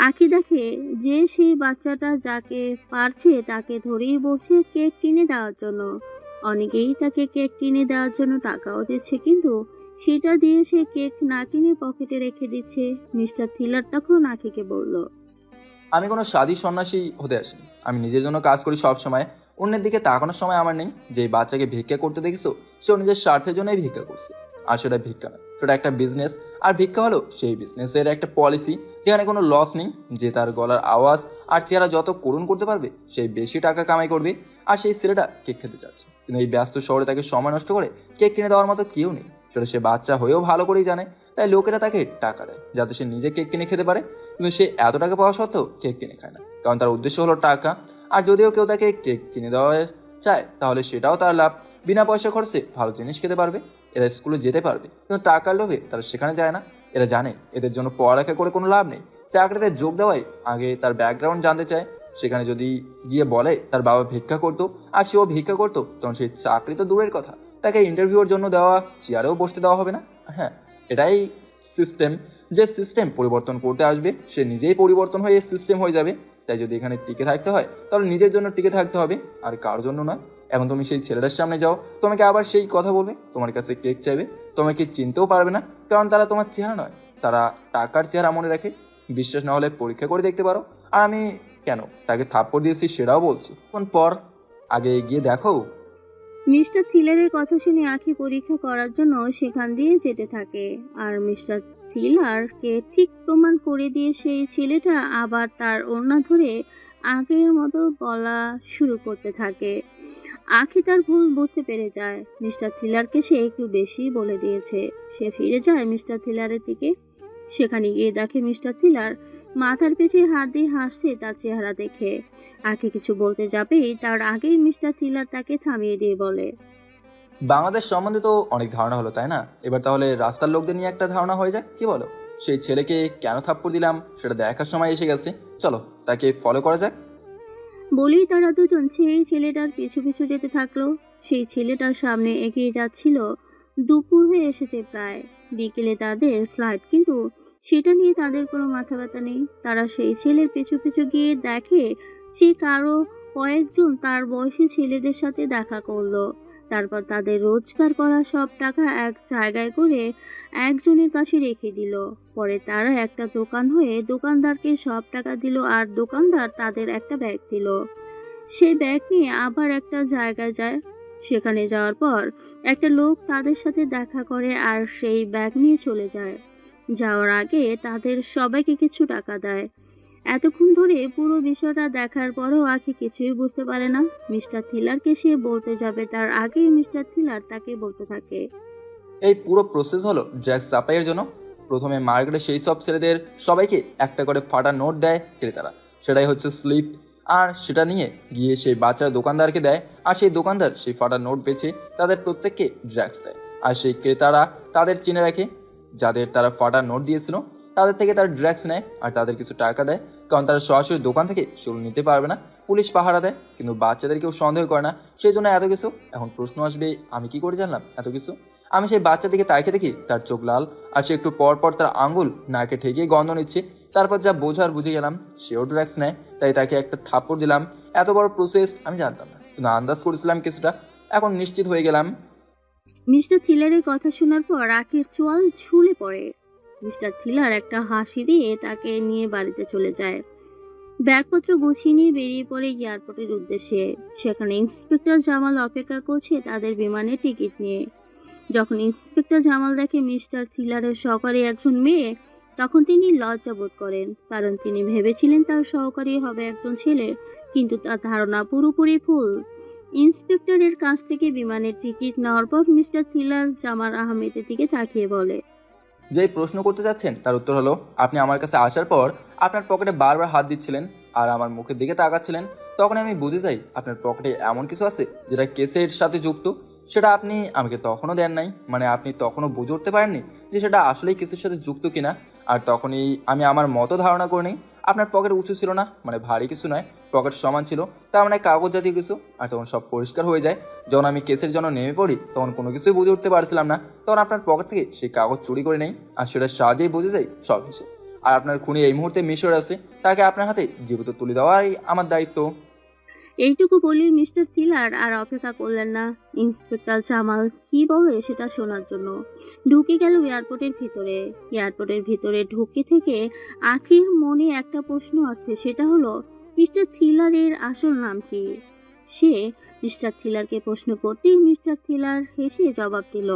Speaker 2: আঁখি দেখে যে সেই বাচ্চাটা যাকে পারছে তাকে ধরেই বলছে কেক কিনে দেওয়ার জন্য। অনেকেই তাকে কেক কিনে দেওয়ার জন্য টাকাও দিচ্ছে, কিন্তু সেটা দিয়ে সে কেক না কিনে পকেটে রেখে দিচ্ছে। মিস্টার থিলার তখন আঁখিকে বলল,
Speaker 5: আমি কোনো সাধী সন্ন্যাসী হতে আসিনি। আমি নিজের জন্য কাজ করি সব সময়, অন্যের দিকে তাকানোর সময় আমার নেই। যে বাচ্চাকে ভিক্ষা করতে দেখেছো, সেও নিজের স্বার্থের জন্যই ভিক্ষা করছে। আর সেটা ভিক্ষা নয়, সেটা একটা বিজনেস। আর ভিক্ষা হলো সেই বিজনেসের একটা পলিসি, যেখানে কোনো লস নেই। যে তার গলার আওয়াজ আর চেহারা যত করুণ করতে পারবে, সেই বেশি টাকা কামাই করবে। আর সেই ছেলেটা কেক খেতে চাচ্ছে, কিন্তু এই ব্যস্ত শহরে তাকে সময় নষ্ট করে কেক কিনে দেওয়ার মতো কেউ নেই। সেটা সে বাচ্চা হয়েও ভালো করেই জানে। তাই লোকেরা তাকে টাকা দেয় যাতে সে নিজে কেক কিনে খেতে পারে, কিন্তু সে এত টাকা পাওয়া সত্ত্বেও কেক কিনে খায় না, কারণ তার উদ্দেশ্য হলো টাকা। আর যদিও কেউ তাকে কেক কিনে দেওয়া চায়, তাহলে সেটাও তার লাভ। বিনা পয়সা খরচে ভালো জিনিস খেতে পারবে, এরা স্কুলে যেতে পারবে, কিন্তু টাকার লোভে তারা সেখানে যায় না। এরা জানে এদের জন্য পড়ালেখা করে কোনো লাভ নেই। চাকরিতে যোগ দেওয়াই আগে তার ব্যাকগ্রাউন্ড জানতে চায়। সেখানে যদি গিয়ে বলে তার বাবা ভিক্ষা করতো আর সেও ভিক্ষা করতো, তখন সেই চাকরি তো দূরের কথা, তাকে ইন্টারভিউর জন্য দেওয়া চেয়ারেও বসতে দেওয়া হবে না। হ্যাঁ, এটাই সিস্টেম। যে সিস্টেম পরিবর্তন করতে আসবে সে নিজেই পরিবর্তন হয়ে সিস্টেম হয়ে যাবে। তাই যদি এখানে টিকে থাকতে হয়, তাহলে নিজের জন্য টিকে থাকতে হবে, আর কার জন্য নয়। এখন তুমি সেই ছেলেটার সামনে যাও, তোমাকে আবার সেই কথা বলবে, তোমার কাছে কেক চাইবে, তোমাকে চিনতেও পারবে না, কারণ তারা তোমার চেহারা নয়, তারা টাকার চেহারা মনে রাখে। বিশ্বাস না হলে পরীক্ষা করে দেখতে পারো। আর আমি কেন তাকে থাপ্পড় দিয়েছি সেটাও বলছি। কোন পর আগে গিয়ে দেখো।
Speaker 2: মিস্টার থিলারের কথা শুনে আঁখি পরীক্ষা করার জন্য সেখান দিয়ে যেতে থাকে, আর মিস্টার থিলারকে ঠিক প্রমাণ করে দিয়ে সেই ছেলেটা আবার তার ওড়না ধরে আগের মতো বলা শুরু করতে থাকে। আঁখি তার ভুল বুঝতে পেরে যায়, মিস্টার থিলারকে সে একটু বেশি বলে দিয়েছে। সে ফিরে যায় মিস্টার থিলারের দিকে। সেখানে গিয়ে দেখে মিস্টার থিলার মাথার পেটে হাত দিয়ে হাসছে তার চেহারা দেখে। আঁখি কিছু বলতে যাবেই তার আগেই মিস্টার থিলার তাকে থামিয়ে দিয়ে বলে,
Speaker 5: বাংলাদেশ সম্বন্ধে তো অনেক ধারণা হলো, তাই না? এবার তাহলে রাস্তার লোকদের নিয়ে একটা ধারণা হয়ে যাক, কি বলো? সেই ছেলেকে কেন থাপ্পড় দিলাম সেটা দেখার সময় এসে গেছে। চলো তাকে ফলো করা যাক।
Speaker 2: বলেই তারা দুজন সেই ছেলেটার পিছু পিছু যেতে থাকলো। সেই ছেলেটার সামনে এগিয়ে যাচ্ছিল। দুপুর হয়ে এসেছে প্রায়, বিকেলে তাদের ফ্লাইট, কিন্তু সেটা নিয়ে তাদের কোনো মাথা ব্যথা নেই। তারা সেই ছেলের পিছু পিছু গিয়ে দেখে সে কারো কয়েকজন তার বয়সী ছেলেদের সাথে দেখা করলো। তারপর তাদের রোজগার করা সব টাকা এক জায়গায় করে একজনের কাছে রেখে দিল। পরে তারা একটা দোকান হয়ে দোকানদারকে সব টাকা দিল, আর দোকানদার তাদের একটা ব্যাগ দিল। সেই ব্যাগ নিয়ে আবার একটা জায়গায় যায়। সেখানে যাওয়ার পর একটা লোক তাদের সাথে দেখা করে আর সেই ব্যাগ নিয়ে চলে যায়। যাওয়ার আগে তাদের সবাইকে কিছু টাকা দেয়। এতক্ষণ ধরে পুরো বিষয়টা দেখার পরেও আঁখি কিছুই বুঝতে পারে না। মিস্টার থিলারকে সে বলতে যাবে তার আগেই মিস্টার থিলার তাকে বলতে থাকে,
Speaker 5: এই পুরো প্রসেস হলো ড্রাগস সাপ্লাইয়ের জন্য। প্রথমে মার্কেটে সেই সব ছেলেদের সবাইকে একটা করে ফাটা নোট দেয় ক্রেতারা, সেটাই হচ্ছে স্লিপ। আর সেটা নিয়ে গিয়ে সেই বাচ্চার দোকানদারকে দেয়, আর সেই দোকানদার সেই ফাটা নোট বেচে তাদের প্রত্যেককে ড্রাগস দেয়। আর সেই ক্রেতারা তাদের চিনে রাখে, যাদের তারা ফাটা নোট দিয়েছিল তাদের থেকে তারা ড্রাগস নেয় আর তাদের কিছু টাকা দেয়, কারণ তারা সরাসরি দোকান থেকে সেগুলো নিতে পারবে না, পুলিশ পাহারা দেয়। কিন্তু বাচ্চাদের কেউ সন্দেহ করে না, সেই জন্য এত কিছু। এখন প্রশ্ন আসবে, আমি কি করে জানলাম এত কিছু? আমি সেই বাচ্চার দিকে তাকিয়ে দেখি তার চোখ লাল, আর সে একটু পর পর তার আঙ্গুল নাকে ঠেকিয়ে গন্ধ নিচ্ছে। তারপর যা বোঝার বুঝে গেলাম সেও ড্রাগস নেয়, তাই তাকে একটা থাপ্পড় দিলাম। এত বড় প্রসেস আমি জানতাম না, কিন্তু আন্দাজ করেছিলাম কিছুটা। এখন নিশ্চিত হয়ে গেলাম।
Speaker 2: মিস্টার থিলারের কথা শোনার পর আঁখির চোয়াল ঝুলে পড়ে। মিস্টার থিলার একটা হাসি দিয়ে তাকে নিয়ে বাড়িতে চলে যায়। ব্যাগপত্র গুছিয়ে নিয়ে বেরিয়ে পড়ে এয়ারপোর্টের উদ্দেশ্যে। সেখানে ইন্সপেক্টর জামাল অপেক্ষা করছে তাদের বিমানের টিকিট নিয়ে। যখন ইন্সপেক্টর জামাল দেখে মিস্টার থিলারের সহকারী একজন মেয়ে, তখন তিনি লজ্জা বোধ করেন, কারণ তিনি ভেবেছিলেন তার সহকারী হবে একজন ছেলে, কিন্তু তার ধারণা পুরোপুরি ভুল। ইন্সপেক্টরের কাছ থেকে বিমানের টিকিট নেওয়ার পর মিস্টার থিলার জামাল আহমেদের দিকে তাকিয়ে বলে,
Speaker 5: যেই প্রশ্ন করতে যাচ্ছেন তার উত্তর হলো, আপনি আমার কাছে আসার পর আপনার পকেটে বারবার হাত দিচ্ছিলেন আর আমার মুখের দিকে তাকাচ্ছিলেন। তখন আমি বুঝে যাই আপনার পকেটে এমন কিছু আছে যেটা কেসের সাথে যুক্ত। সেটা আপনি আমাকে তখনও দেন নাই, মানে আপনি তখনও বুঝে উঠতে পারেননি যে সেটা আসলেই কেসের সাথে যুক্ত কিনা। আর তখনই আমি আমার মতো ধারণা করে নিই আপনার পকেট উঁচু ছিল না, মানে ভারী কিছু নয়, পকেট সমান ছিল, তার মানে কাগজ জাতীয় কিছু। আর তখন সব পরিষ্কার হয়ে যায়। যখন আমি কেসের জন্য নেমে পড়ি তখন কোনো কিছুই বুঝে উঠতে পারছিলাম না, তখন আপনার পকেট থেকে সেই কাগজ চুরি করে নেই, আর সেটার সাহায্যেই বুঝে যাই সব হিসেবে। আর আপনার খুনি এই মুহূর্তে মিশর আছে, তাকে আপনার হাতে জীবিত তুলে দেওয়াই আমার দায়িত্ব।
Speaker 2: এইটুকু বলে মিস্টার থিলার আর অপেক্ষা করলেন না। ইন্সপেক্টর জামাল কি বলে সেটা শোনার জন্য ঢুকে গেল এয়ারপোর্টের ভিতরে। এয়ারপোর্টের ভিতরে ঢুকে থেকে আখির মনে একটা প্রশ্ন আসছে, সেটা হলো মিস্টার থিলারের আসল নাম কি। সে মিস্টার থিলারকে প্রশ্ন করতেই মিস্টার থিলার হেসে জবাব দিল,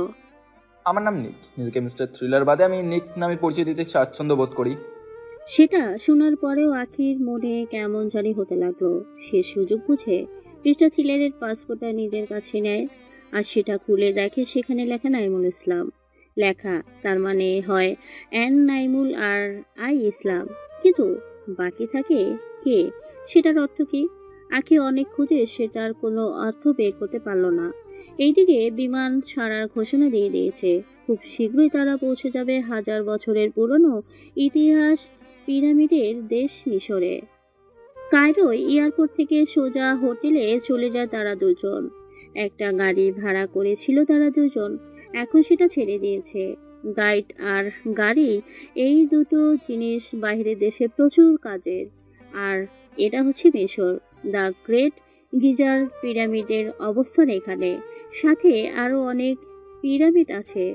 Speaker 5: আমার নাম নিক। নিজেকে মিস্টার থ্রিলার বাদে আমি নিক নামে পরিচয় দিতে স্বাচ্ছন্দ্য বোধ করি।
Speaker 2: সেটা শোনার পরেও আখির মনে কেমন জানি হতে লাগলো। সে সুযোগ বুঝে মিস্টার থিলারের পাসপোর্টটা নিজের কাছে নেয়, আর সেটা খুলে দেখে সেখানে লেখা নাইমুল ইসলাম লেখা। তার মানে হয় এন নাইমুল আর আই ইসলাম, কিন্তু বাকি থাকে কে, সেটার অর্থ কি? আখি অনেক খুঁজে সেটার কোনো অর্থ বের করতে পারল না। এইদিকে বিমান ছাড়ার ঘোষণা দিয়ে দিয়েছে। খুব শীঘ্রই তারা পৌঁছে যাবে হাজার বছরের পুরনো ইতিহাস পিরামিডের দেশ মিশরে। কায়রো এয়ারপোর্ট থেকে সোজা হোটেলে চলে যায় তারা দুজন। একটা গাড়ি ভাড়া করেছিল তারা দুজন, এখন সেটা ছেড়ে দিয়েছে। গাইড আর গাড়ি এই দুটো জিনিস বাইরের দেশে প্রচুর কাজের। আর এটা হচ্ছে মিশর। দ্য গ্রেট গিজার পিরামিডের অবস্থান এখানে, সাথে আরও অনেক পিরামিড আছে।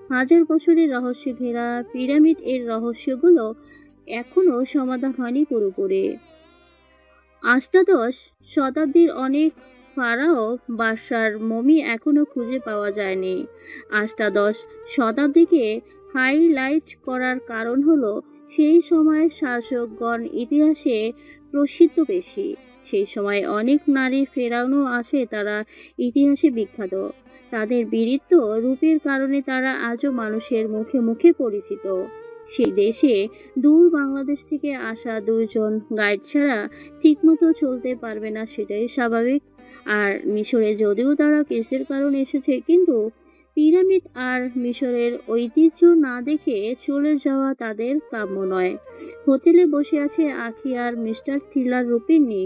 Speaker 2: হাজার বছরের রহস্য ঘেরা পিরামিড এর রহস্যগুলো এখনো সমাধান হয়নি পুরোপুরি। অষ্টাদশ শতাব্দীর অনেক ফারাও বাদশার মমি এখনো খুঁজে পাওয়া যায়নি। অষ্টাদশ শতাব্দীকে হাইলাইট করার কারণ হলো সেই সময় শাসকগণ ইতিহাসে প্রসিদ্ধ বেশি। সেই সময় অনেক নারী ফেরাউনও আছে, তারা ইতিহাসে বিখ্যাত। তাদের বীরত্ব রূপের কারণে তারা আজও মানুষের মুখে মুখে পরিচিত। সেই দেশে দূর বাংলাদেশ থেকে আসা দুজন গাইড ছাড়া ঠিকমতো চলতে পারবে না, সেটাই স্বাভাবিক। আর মিশরে যদিও তারা কেসের কারণে এসেছে, কিন্তু পিরামিড আর মিশরের ঐতিহ্য না দেখে চলে যাওয়া তাদের কাম্য নয়। হোটেলে বসে আছে আখি আর মিস্টার থ্রিলার রূপিণী।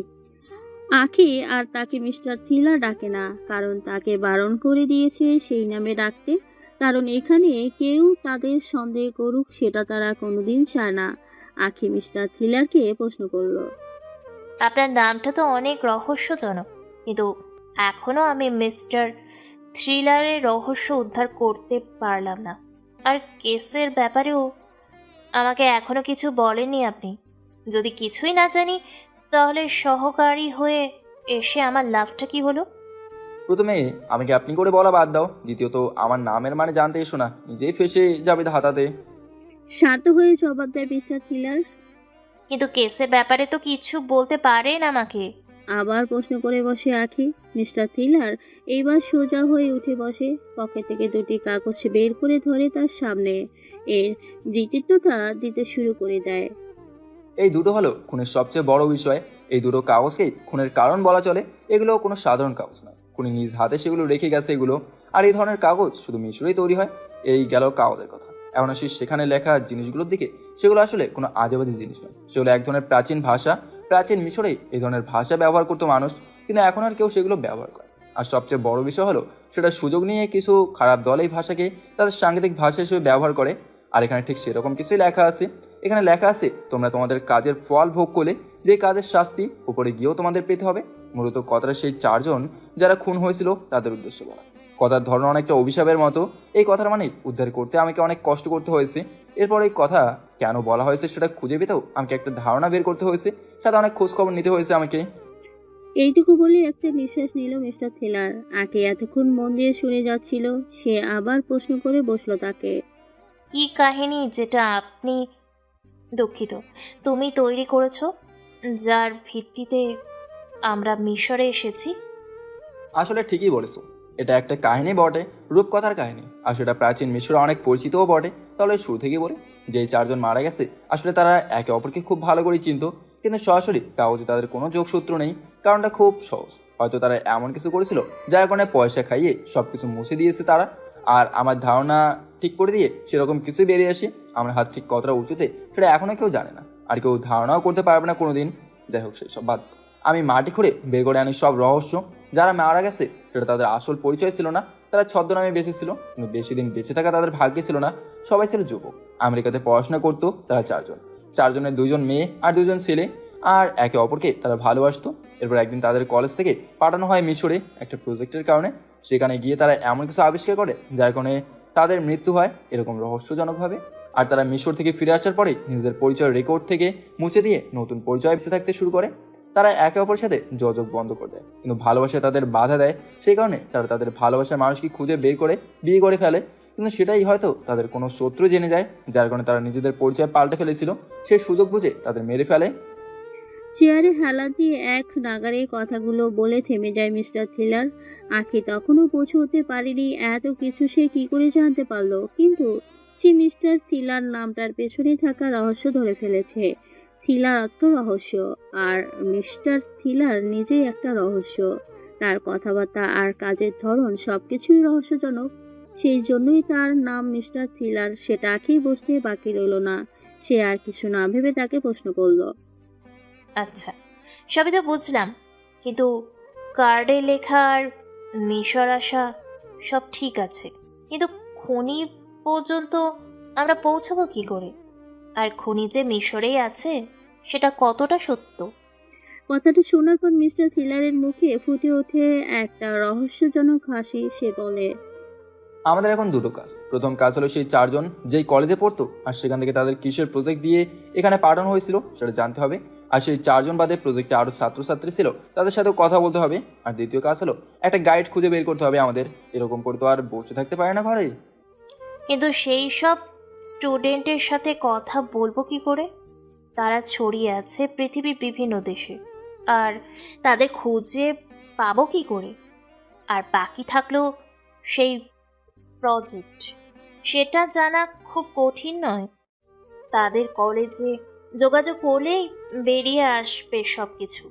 Speaker 2: আখি আর তাকে মিস্টার থ্রিলার ডাকে না, কারণ তাকে বারণ করে দিয়েছে সেই নামে ডাকতে। কারণ এখানে কেউ তাদের সন্দেহ করুক সেটা তারা কোনোদিন চায় না। আখি মিস্টার থ্রিলারকে প্রশ্ন করলো।
Speaker 7: আপনার নামটা তো অনেক রহস্যজনক, কিন্তু এখনও আমি মিস্টার থ্রিলারের রহস্য উদ্ধার করতে পারলাম না। আর কেসের ব্যাপারেও আমাকে এখনো কিছু বলেননি আপনি। যদি কিছুই না জানি, তাহলে সহকারী হয়ে এসে আমার লাভটা কি হলো?
Speaker 5: প্রথমে আমাকে আপনি করে বলা বাদ দাও, দ্বিতীয়ত আমার নামের মানে জানতে এসো না, নিজেই ফেসে যাবে হাতাতে।
Speaker 2: শান্ত হয়ে জবাব দেয় মিস্টার থ্রিলার।
Speaker 7: কিন্তু কেসের ব্যাপারে তো কিছু বলতে পারেন আমাকে।
Speaker 2: আবার প্রশ্ন করে বসে আখি। মিস্টার থ্রিলার এইবার সোজা হয়ে উঠে বসে, পকেট থেকে দুটি কাগজ বের করে ধরে তার সামনে। এর বৃত্তিত্বতা দিতে শুরু করে দেয়।
Speaker 5: এই দুটো হলো খুনের সবচেয়ে বড় বিষয়। এই দুটো কাগজকেই খুনের কারণ বলা চলে। এগুলো কোনো সাধারণ কাগজ নয়, খুনি নিজ হাতে সেগুলো রেখে গেছে এগুলো। আর এই ধরনের কাগজ শুধু মিশরেই তৈরি হয়। এই গেল কাগজের কথা। এখন আসি সেখানে লেখা জিনিসগুলোর দিকে। সেগুলো আসলে কোনো আজেবাজে জিনিস নয়, সেগুলো এক ধরনের প্রাচীন ভাষা। প্রাচীন মিশরেই এই ধরনের ভাষা ব্যবহার করতো মানুষ, কিন্তু এখন আর কেউ সেগুলো ব্যবহার করে। আর সবচেয়ে বড় বিষয় হলো, সেটা সুযোগ নিয়ে কিছু খারাপ দল এই ভাষাকে তাদের সাংকেতিক ভাষা হিসেবে ব্যবহার করে। আর এখানে ঠিক সেরকম কিছুই লেখা আছে। এখানে লেখা আছে, তোমরা তোমাদের কাজের ফল ভোগ করলে যে কাজের শাস্তি উপরে গিয়েও তোমাদের পেতে হবে। মূলত কথাটা সেই চারজন যারা খুন হয়েছিল তাদের উদ্দেশ্য বলা। কথার ধরন অনেকটা অভিশাপের মতো। এই কথার মানে উদ্ধার করতে আমাকে অনেক কষ্ট করতে হয়েছে। এরপর এই কথা কেন বলা হয়েছে সেটা খুঁজে পেতেও আমাকে একটা ধারণা বের করতে হয়েছে, সাথে অনেক খোঁজ খবর নিতে হয়েছে আমাকে।
Speaker 2: এইটুকু বলে একটা নিঃশ্বাস নিল মিস্টার থ্রিলার। আকে এতক্ষণ মন দিয়ে শুনে যাচ্ছিল, সে আবার প্রশ্ন করে বসলো তাকে।
Speaker 7: কি কাহিনী যেটা আপনি, দুঃখিত, তুমি তৈরি করেছো, যার ভিত্তিতে আমরা মিশরে এসেছি?
Speaker 5: আসলে ঠিকই বলেছো, এটা একটা কাহিনী বটে, রূপকথার কাহিনী। আর সেটা প্রাচীন মিশরে অনেক পরিচিতও বটে। তাহলে শুরু থেকে বলি, যে এই চারজন মারা গেছে আসলে তারা একে অপরকে খুব ভালো করে চিনত, কিন্তু সরাসরি কাগজে তাদের কোনো যোগসূত্র নেই। কারণটা খুব সহজ, হয়তো তারা এমন কিছু করেছিল যার কারণে পয়সা খাইয়ে সব কিছু মুছে দিয়েছে তারা। আর আমার ধারণা ঠিক করে দিয়ে সেরকম কিছুই বেরিয়ে আসে। আমার হাত ঠিক কতটা উঁচুতে সেটা এখনও কেউ জানে না, আর কেউ ধারণাও করতে পারবে না কোনোদিন। যাই হোক, সেই সব বাদ। আমি মাটি খুঁড়ে বের করে আনি সব রহস্য। যারা মারা গেছে সেটা তাদের আসল পরিচয় ছিল না, তারা ছদ্মনামে বেঁচে ছিল, কিন্তু বেশি দিন বেঁচে থাকা তাদের ভাগ্যে ছিল না। সবাই ছিল যুবক, আমেরিকাতে পড়াশোনা করতো। তারা চারজনের দুজন মেয়ে আর দুজন ছেলে, আর একে অপরকে তারা ভালোবাসতো। এরপর একদিন তাদের কলেজ থেকে পাঠানো হয় মিশরে একটা প্রজেক্টের কারণে। সেখানে গিয়ে তারা এমন কিছু আবিষ্কার করে যার কারণে তাদের মৃত্যু হয় এরকম রহস্যজনকভাবে। আর তারা মিশর থেকে ফিরে আসার পরে নিজেদের পরিচয় রেকর্ড থেকে মুছে দিয়ে নতুন পরিচয় বেঁচে থাকতে শুরু করে। তারা একে অপরের সাথে যোগাযোগ বন্ধ করে দেয়, কিন্তু ভালোবাসা তাদের বাধা দেয়। সেই কারণে তারা তাদের ভালোবাসার মানুষকে খুঁজে বের করে বিয়ে করে ফেলে। কিন্তু সেটাই হয়তো তাদের কোনো শত্রু জেনে যায়, যার কারণে তারা নিজেদের পরিচয় পাল্টে ফেলেছিল। সেই সুযোগ বুঝে তাদের মেরে ফেলে।
Speaker 2: চেয়ারে হেলা দিয়ে এক নাগারে কথাগুলো বলে থেমে যায় মিস্টার থ্রিলার। আখি তখনও পৌঁছতে পারেনি এত কিছু সে কি করে জানতে পারলো, কিন্তু সে মিস্টার থ্রিলার নামটার পেছনে থাকা রহস্য ধরে ফেলেছে। থ্রিলার অর্থ রহস্য, আর মিস্টার থ্রিলার নিজেই একটা রহস্য। তার কথাবার্তা আর কাজের ধরন সবকিছুই রহস্যজনক। সেই জন্যই তার নাম মিস্টার থ্রিলার। সেটা আখি বুঝতে বাকি রইল না। সে আর কিছু না ভেবে তাকে প্রশ্ন করলো।
Speaker 7: আচ্ছা, সবই তো বুঝলাম, কিন্তু কার্ডে লেখা আর মিশর আসা সব ঠিক আছে, কিন্তু খনি পর্যন্ত আমরা পৌঁছবো কি করে? আর খনি যে মিশরেই আছে সেটা কতটা সত্য?
Speaker 2: কথাটা শোনার পর মিস্টার থ্রিলারের মুখে ফুটে ওঠে একটা রহস্যজনক হাসি। সে বলে,
Speaker 5: আমাদের এখন দুটো কাজ। প্রথম কাজ হলো সেই চারজন যেই কলেজে পড়তো আর সেখান থেকে তাদের কিসের প্রজেক্ট দিয়ে এখানে পাঠানো হয়েছিল সেটা জানতে হবে। আর সেই চারজন বাদে প্রজেক্টে আরও ছাত্রছাত্রী ছিল, তাদের সাথেও কথা বলতে হবে। আর দ্বিতীয় কাজ হলো একটা গাইড খুঁজে বের করতে হবে আমাদের। এরকম করে তো আর বসে থাকতে পারে না ঘরে।
Speaker 7: কিন্তু সেই সব স্টুডেন্টের সাথে কথা বলবো কি করে? তারা ছড়িয়ে আছে পৃথিবীর বিভিন্ন দেশে, আর তাদের খুঁজে পাবো কি করে? আর বাকি থাকলেও সেই প্রজেক্ট, সেটা জানা খুব কঠিন নয়। তাদের কলেজে যোগাযোগ করলেই বেরিয়ে আসবে সব কিছু।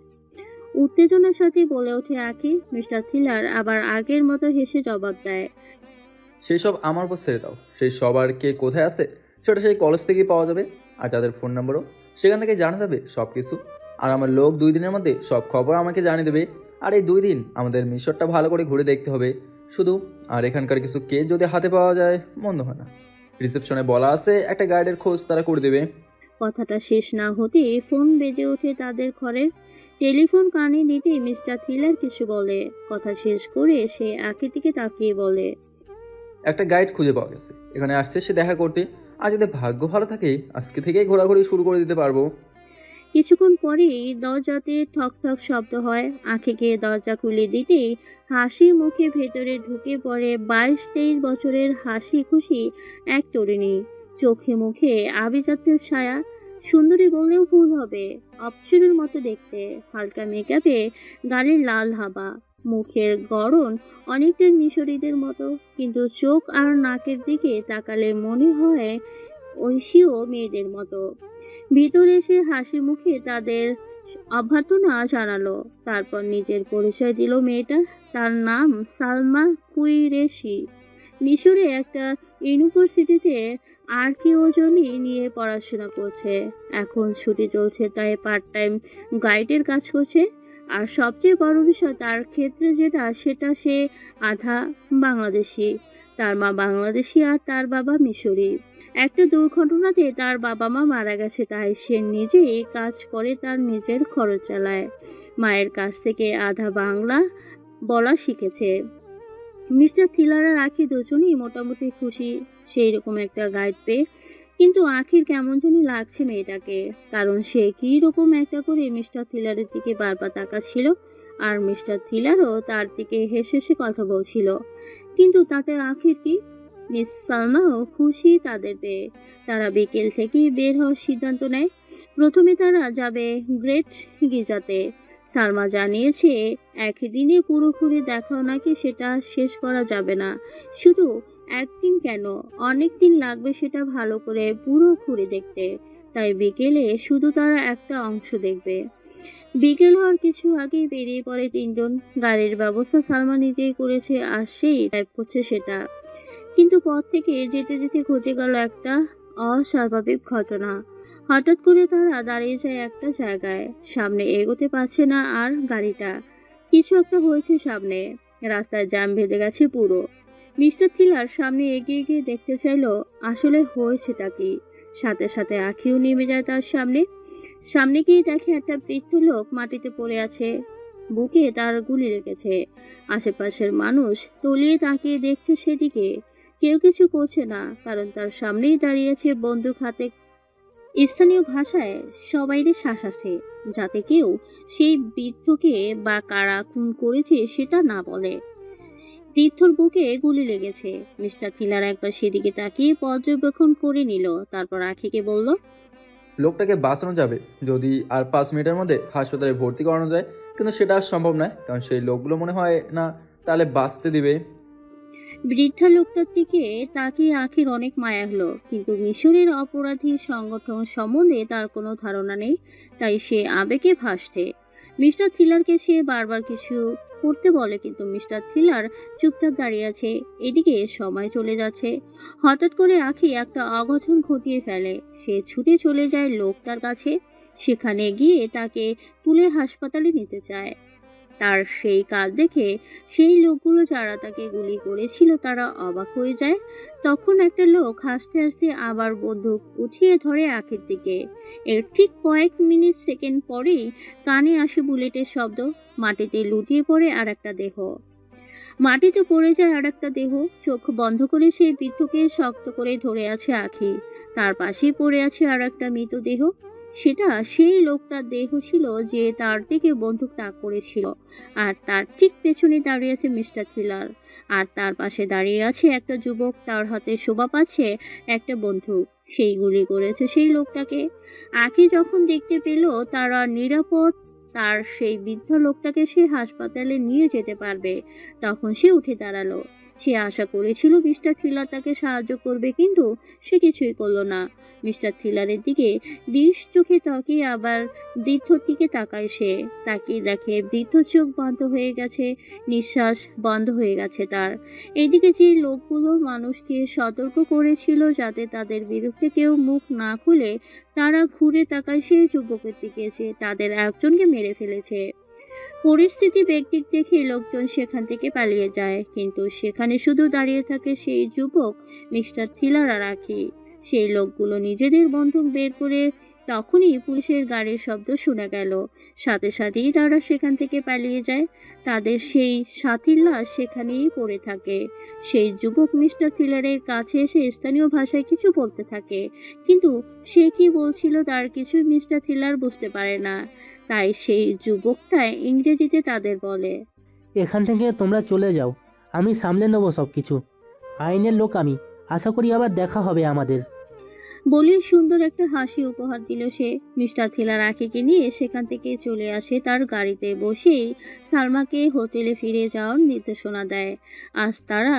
Speaker 2: উত্তেজনার সাথে বলে ওঠে আঁখি। মিস্টার থিলার আবার আগের মতো হেসে জবাব দেয়,
Speaker 5: সেই সব আমার উপর ছেড়ে দাও। সেই সবার কে কোথায় আছে সেটা সেই কলেজ থেকেই পাওয়া যাবে, আর তাদের ফোন নাম্বারও সেখান থেকে জানা যাবে সব কিছু। আর আমার লোক 2 দিনের মধ্যে সব খবর আমাকে জানিয়ে দেবে। আর এই 2 দিন আমাদের মিশরটা ভালো করে ঘুরে দেখতে হবে শুধু। আর এখানকার কিছু কেস যদি হাতে পাওয়া যায় মন্দ হয় না। রিসেপশনে বলা আছে একটা গাইডের খোঁজ তারা করে দেবে।
Speaker 2: কথাটা শেষ না হতে ফোন বেজে ওঠে তাদের ঘরের। টেলিফোন কানে নিতে মিস্টার থিলার কিছু বলে। কথা শেষ করে সে আঁখির দিকে তাকিয়ে বলে,
Speaker 5: একটা গাইড খুঁজে পাওয়া গেছে, এখানে আসছে সে দেখা করতে। আর যদি ভাগ্য ভালো থাকে আজকে থেকেই ঘোরাঘুরি শুরু করে দিতে পারবো।
Speaker 2: কিছুক্ষণ পরেই দরজাতে ঠক ঠক শব্দ হয়। আঁখিকে দরজা খুলে দিতেই হাসি মুখে ভেতরে ঢুকে পড়ে 22-23 বছরের হাসি খুশি এক তরুণী। চোখে মুখে আভিজাত্যের ছায়া। সুন্দরী বললেও ভুল হবে, অপ্সরের মতো দেখতে। হালকা মেকআপে গালের লাল হাবা, মুখের গড়ন অনেকটা মিশরীদের মতো, কিন্তু চোখ আর নাকের দিকে তাকালে মনে হয় ঐশীয় মেয়েদের মতো। ভিতরে এসে হাসি মুখে তাদের অভ্যর্থনা জানালো। তারপর নিজের পরিচয় দিল মেয়েটা। তার নাম সালমা কুইরেশি। মিশরে একটা ইউনিভার্সিটিতে আর্কিওলজি নিয়ে পড়াশোনা করছে। এখন ছুটি চলছে তাই পার্ট টাইম গাইডের কাজ করছে। আর সবচেয়ে বড় বিষয় তার ক্ষেত্রে সেটা সে আধা বাংলাদেশি। তার মা বাংলাদেশি আর তার বাবা মিশরি। একটা দুর্ঘটনাতে তার বাবা মা মারা গেছে, তাই সে নিজেই কাজ করে, তার নিজের খরচ চালায়। মায়ের কাছ থেকে আধা বাংলা বলা শিখেছে। মিস্টার থিলার আর আঁখি দুজনেই মোটামুটি খুশি সেই রকম একটা গাইড পেয়ে। কিন্তু আঁখির কেমন জানি লাগছে মেয়েটাকে, কারণ সে কী রকম একটা করে মিস্টার থিলারের দিকে বারবার তাকাচ্ছিল, আর মিস্টার থিলারও তার দিকে হেসে হেসে কথা বলছিল। কিন্তু তাতে আঁখির কি? মিস সালমাও খুশি তাদের পেয়ে। তারা বিকেল থেকেই বের হওয়ার সিদ্ধান্ত নেয়। প্রথমে তারা যাবে গ্রেট গিজাতে। সালমা জানিয়েছে একদিনে পুরো ঘুরে দেখাও নাকি সেটা শেষ করা যাবে না। শুধু একদিন কেন, অনেক দিন লাগবে সেটা ভালো করে পুরো ঘুরে দেখতে। তাই বিকেলে শুধু তারা একটা অংশ দেখবে। বিকেল হওয়ার কিছু আগেই বেরিয়ে পড়ে তিনজন। গাড়ির ব্যবস্থা সালমা নিজেই করেছে আর সেই ড্রাইভ করছে সেটা। কিন্তু পথ থেকে যেতে যেতে ঘটে গেল একটা অস্বাভাবিক ঘটনা। হঠাৎ করে তারা দাঁড়িয়ে যায় একটা জায়গায়। সামনে এগোতে পারছে না আর গাড়িটা। কিছু একটা হয়েছে সামনে। রাস্তায় জ্যাম বেঁধে গেছে পুরো। মিস্টার থিলার সামনে এগিয়ে গিয়ে দেখতে চাইলো আসলে হয়েছেটা কি। সাথে সাথে আঁখিও নেমে যায় তার সামনে। সামনে গিয়ে দেখে একটা বৃদ্ধ লোক মাটিতে পড়ে আছে। বুকে তার গুলি লেগেছে। আশেপাশের মানুষ তলিয়ে তাকিয়ে দেখছে সেদিকে। কেউ কিছু করছে না, কারণ তার সামনেই দাঁড়িয়েছে বন্দুক হাতে। স্থানীয় ভাষায় সবাইরে শাসাচ্ছে যাতে কেউ সেই বৃদ্ধকে বা কারা খুন করেছে সেটা না বলে। বৃদ্ধর বুকে গুলি লেগেছে। মিস্টার থিলার একবার সেদিকে তাকিয়ে পর্যবেক্ষণ করে নিল, তারপর আঁখিকে বলল,
Speaker 5: লোকটাকে বাঁচানো যাবে যদি আর 5 মিনিটের মধ্যে হাসপাতালে ভর্তি করানো যায়, কিন্তু সেটা আর সম্ভব নয়, কারণ সেই লোকগুলো মনে হয় না তাহলে বাঁচতে দিবে।
Speaker 2: বৃদ্ধা লোকটার দিকে তাকিয়ে আঁখির অনেক মায়া হলো, কিন্তু মিশরের অপরাধী সংগঠন সম্বন্ধে তার কোনো ধারণা নেই, তাই সে আবেগে ভাসছে। মিস্টার থিলারকে সে বারবার কিছু করতে বলে, কিন্তু মিস্টার থিলার চুপচাপ দাঁড়িয়ে আছে। এদিকে সময় চলে যাচ্ছে। হঠাৎ করে আঁখি একটা অঘটন ঘটিয়ে ফেলে। সে ছুটে চলে যায় লোকটার কাছে। সেখানে গিয়ে তাকে তুলে হাসপাতালে নিতে চায়। তার সেই কাজ দেখে সেই লোকগুলো যারা তাকে গুলি করেছিল তারা অবাক হয়ে যায়। তখন একটা লোক হাসতে হাসতে আবার বন্দুক উঠিয়ে ধরে আঁখির দিকে। এর ঠিক কয়েক সেকেন্ড পরেই কানে আসে বুলেটের শব্দ। মাটিতে লুটিয়ে পড়ে আর একটা দেহ। মাটিতে পড়ে যায় আর একটা দেহ। চোখ বন্ধ করে সেই বৃদ্ধকে শক্ত করে ধরে আছে আঁখি। তার পাশেই পড়ে আছে আর একটা মৃতদেহ। সেটা সেই লোকটার দেহ ছিল যে তার দিকে বন্দুক তাক করেছিল। আর তার ঠিক পেছনে দাঁড়িয়ে আছে মিস্টার থিলার। আর তার পাশে দাঁড়িয়ে আছে একটা যুবক, তার হাতে শোভা পাচ্ছে একটা বন্দুক। সেই গুলি করেছে সেই লোকটাকে। আঁখি যখন দেখতে পেল তারা নিরাপদ, তার সেই বৃদ্ধ লোকটাকে সে হাসপাতালে নিয়ে যেতে পারবে, তখন সে উঠে দাঁড়ালো। সে আশা করেছিল মিস্টার থ্রিলার তাকে সাহায্য করবে, কিন্তু সে কিছুই করলো না। মিস্টার থ্রিলারের দিকে বিষ চোখে তাকিয়ে আবার বৃদ্ধর দিকে তাকায় সে। তাকিয়ে দেখে বৃদ্ধ চোখ বন্ধ হয়ে গেছে, নিঃশ্বাস বন্ধ হয়ে গেছে তার। এদিকে যে লোকগুলো মানুষকে সতর্ক করেছিল যাতে তাদের বিরুদ্ধে কেউ মুখ না খুলে, তারা ঘুরে তাকায় সেই যুবকের দিকে যে তাদের একজনকে মেরে ফেলেছে। পরিস্থিতি বেগতিক দেখে লোকজন সেখান থেকে পালিয়ে যায়, কিন্তু সেখানে শুধু দাঁড়িয়ে থাকে সেই যুবক, মিস্টার থ্রিলার আর আঁখি। সেই লোকগুলো নিজেদের বন্দুক বের করে তখনই পুলিশের গাড়ির শব্দ শোনা গেল। সাথে সাথেই তারা সেখান থেকে পালিয়ে যায়। তাদের সেই সাথীর লাশ সেখানেই পড়ে থাকে। সেই যুবক মিস্টার থ্রিলারের কাছে এসে স্থানীয় ভাষায় কিছু বলতে থাকে, কিন্তু সে কি বলছিল তার কিছু মিস্টার থ্রিলার বুঝতে পারে না। তাই সেই যুবকটা ইংরেজিতে তাদের বলে,
Speaker 6: এখান থেকে তোমরা চলে যাও, আমি সামলে নেবো সব কিছু। আইনের লোক আমি, আশা করি আবার দেখা হবে আমাদের।
Speaker 2: বলে সুন্দর একটা হাসি উপহার দিল সে। মিস্টার থ্রিলার আঁখিকে নিয়ে সেখান থেকে চলে আসে। তার গাড়িতে বসেই সালমাকে হোটেলে ফিরে যাওয়ার নির্দেশনা দেয়। আজ তারা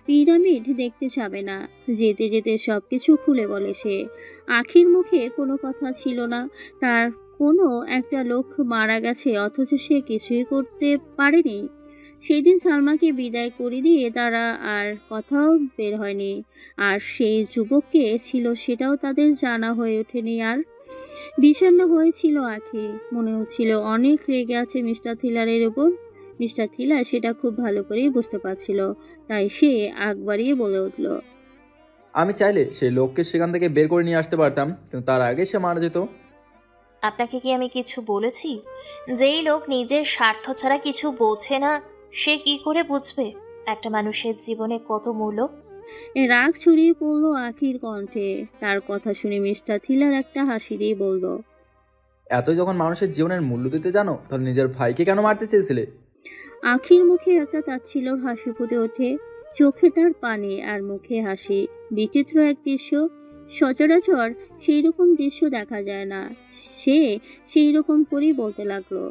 Speaker 2: পিরামিড দেখতে যাবে না, যেতে যেতে সব কিছু খুলে বলে সে। আঁখির মুখে কোনো কথা ছিল না। তার কোনো একটা লোক মারা গেছে, অথচ সে কিছুই করতে পারেনি। সেই দিন সালমাকে বিদায় করে দিয়ে তারা আর কথাও বের হয়নি। আর সেই যুবককে ছিল সেটাও তাদের জানা হয়ে ওঠেনি। আর বিষণ্ণ হয়েছিল আঁখি, মনে হচ্ছিল অনেক রেগে আছে মিস্টার থ্রিলারের উপর। মিস্টার থ্রিলার সেটা খুব ভালো করেই বুঝতে পারছিল, তাই সে আগ বাড়িয়ে বলে উঠল,
Speaker 5: আমি চাইলে সেই লোককে সেখান থেকে বের করে নিয়ে আসতে পারতাম, কিন্তু তার আগে সে মারা যেত।
Speaker 7: আপনাকে কি আমি কিছু বলেছি? যেই লোক নিজের স্বার্থ ছাড়া কিছু বোঝে না, সে কি করে বুঝবে একটা মানুষের জীবনে কত মূল্য?
Speaker 2: রাগ ছড়িয়ে পড়ল আঁখির কণ্ঠে। তার কথা শুনে মিস্টার থ্রিলার একটা হাসি দিয়ে বলল,
Speaker 5: এতই যখন মানুষের জীবনের মূল্য দিতে জানো, তাহলে নিজের ভাইকে কেন মারতে চেয়েছিলে?
Speaker 2: আঁখির মুখে একটা তাচ্ছিল্যর হাসি ফুটে ওঠে, চোখে তার পানি আর মুখে হাসি। বিচিত্র এক দৃশ্য, সচরাচর সেই রকম দৃশ্য দেখা যায় না। সে সেই রকম করেই বলতে লাগলো,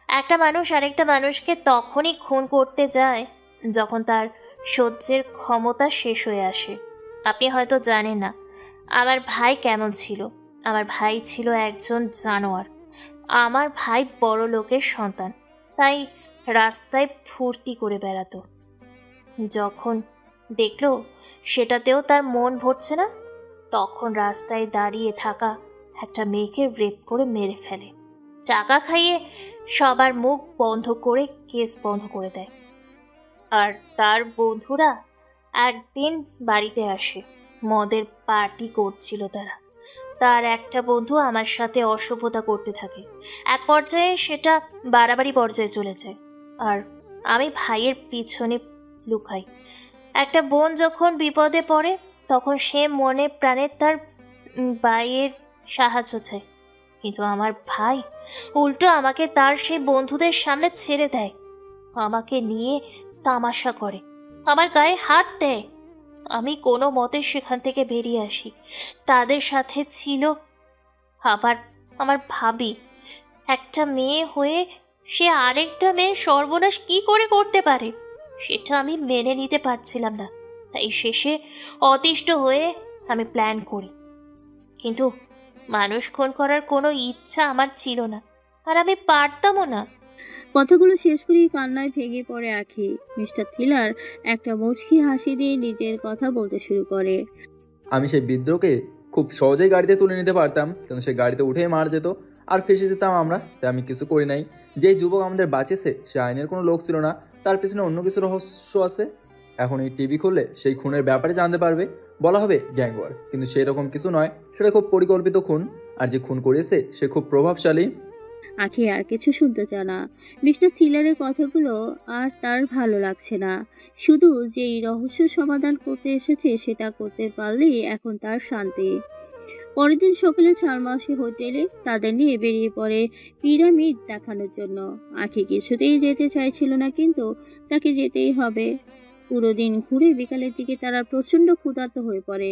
Speaker 7: একটা মানুষ আরেকটা মানুষকে তখনই খুন করতে যায় যখন তার সহ্যের ক্ষমতা শেষ হয়ে আসে। আপনি হয়তো জানেন না আমার ভাই কেমন ছিল। আমার ভাই ছিল একজন জানোয়ার। আমার ভাই বড় লোকের সন্তান, তাই রাস্তায় ফুর্তি করে বেড়াতো। যখন দেখলো সেটাতেও তার মন ভরছে না, তখন রাস্তায় দাঁড়িয়ে থাকা একটা মেয়েকে রেপ করে মেরে ফেলে। টাকা খাইয়ে সবার মুখ বন্ধ করে কেস বন্ধ করে দেয়। আর তার বন্ধুরা একদিন বাড়িতে আসে, মদের পার্টি করছিল তারা। তার একটা বন্ধু আমার সাথে অসভ্যতা করতে থাকে। এক পর্যায়ে সেটা বাড়াবাড়ি পর্যায়ে চলে যায়, আর আমি ভাইয়ের পিছনে লুকাই। একটা বোন যখন বিপদে পড়ে, তখন সে মনে প্রাণে তার ভাইয়ের সাহায্য চায়, কিন্তু আমার ভাই উল্টো আমাকে তার সেই বন্ধুদের সামনে ছেড়ে দেয়, আমাকে নিয়ে তামাশা করে, আমার গায়ে হাত দেয়। আমি কোনো মতে সেখান থেকে বেরিয়ে আসি। তাদের সাথে ছিল আবার আমার ভাবি। একটা মেয়ে হয়ে সে আরেকটা মেয়ের সর্বনাশ কি করে করতে পারে, সেটা আমি মেনে নিতে পারছিলাম না। তাই শেষে অতিষ্ঠ হয়ে আমি প্ল্যান করি, কিন্তু মানুষ খুন করার কোনো ইচ্ছা আমার ছিল না, আর আমি পারতামও না।
Speaker 2: কথাগুলো শেষ করেই কান্নায় ভেঙে পড়ে আঁখি। মিস্টার থ্রিলার একটা মুচকি হাসি দিয়ে নিজের কথা বলতে শুরু করে,
Speaker 5: আমি সেই বিদ্রোহকে খুব সহজেই গাড়িতে তুলে নিতে পারতাম, কিন্তু সে গাড়িতে উঠেই মারা যেত আর ফেসে যেতাম আমরা। তাই আমি কিছু করি নাই। যে যুবক আমাদের বাঁচেছে সে আইনের কোনো লোক ছিল না, তার পেছনে অন্য কিছু রহস্য আছে। এখন এই টিভি খুললে সেই খুনের ব্যাপারে জানতে পারবে। বলা হবে গ্যাংওয়ার, কিন্তু সেই রকম কিছু নয়। সেটা খুব পরিকল্পিত খুন, আর যে খুন করেছে সে খুব প্রভাবশালী।
Speaker 2: আঁখি আর কিছু শুনতে চায় না। মিস্টার থ্রিলারের কথাগুলো আর তার ভালো লাগছে না। শুধু যেই রহস্য সমাধান করতে এসেছে সেটা করতে পারলেই এখন তার শান্তি। পরের দিন সকালে সালমা আসে হোটেলে। তাদের নিয়ে বেরিয়ে পড়ে পিরামিড দেখানোর জন্য। আঁখি কিছুতেই যেতে চাইছিল না, কিন্তু তাকে যেতেই হবে। পুরো দিন ঘুরে বিকালের দিকে তারা প্রচণ্ড ক্ষুধার্ত হয়ে পড়ে।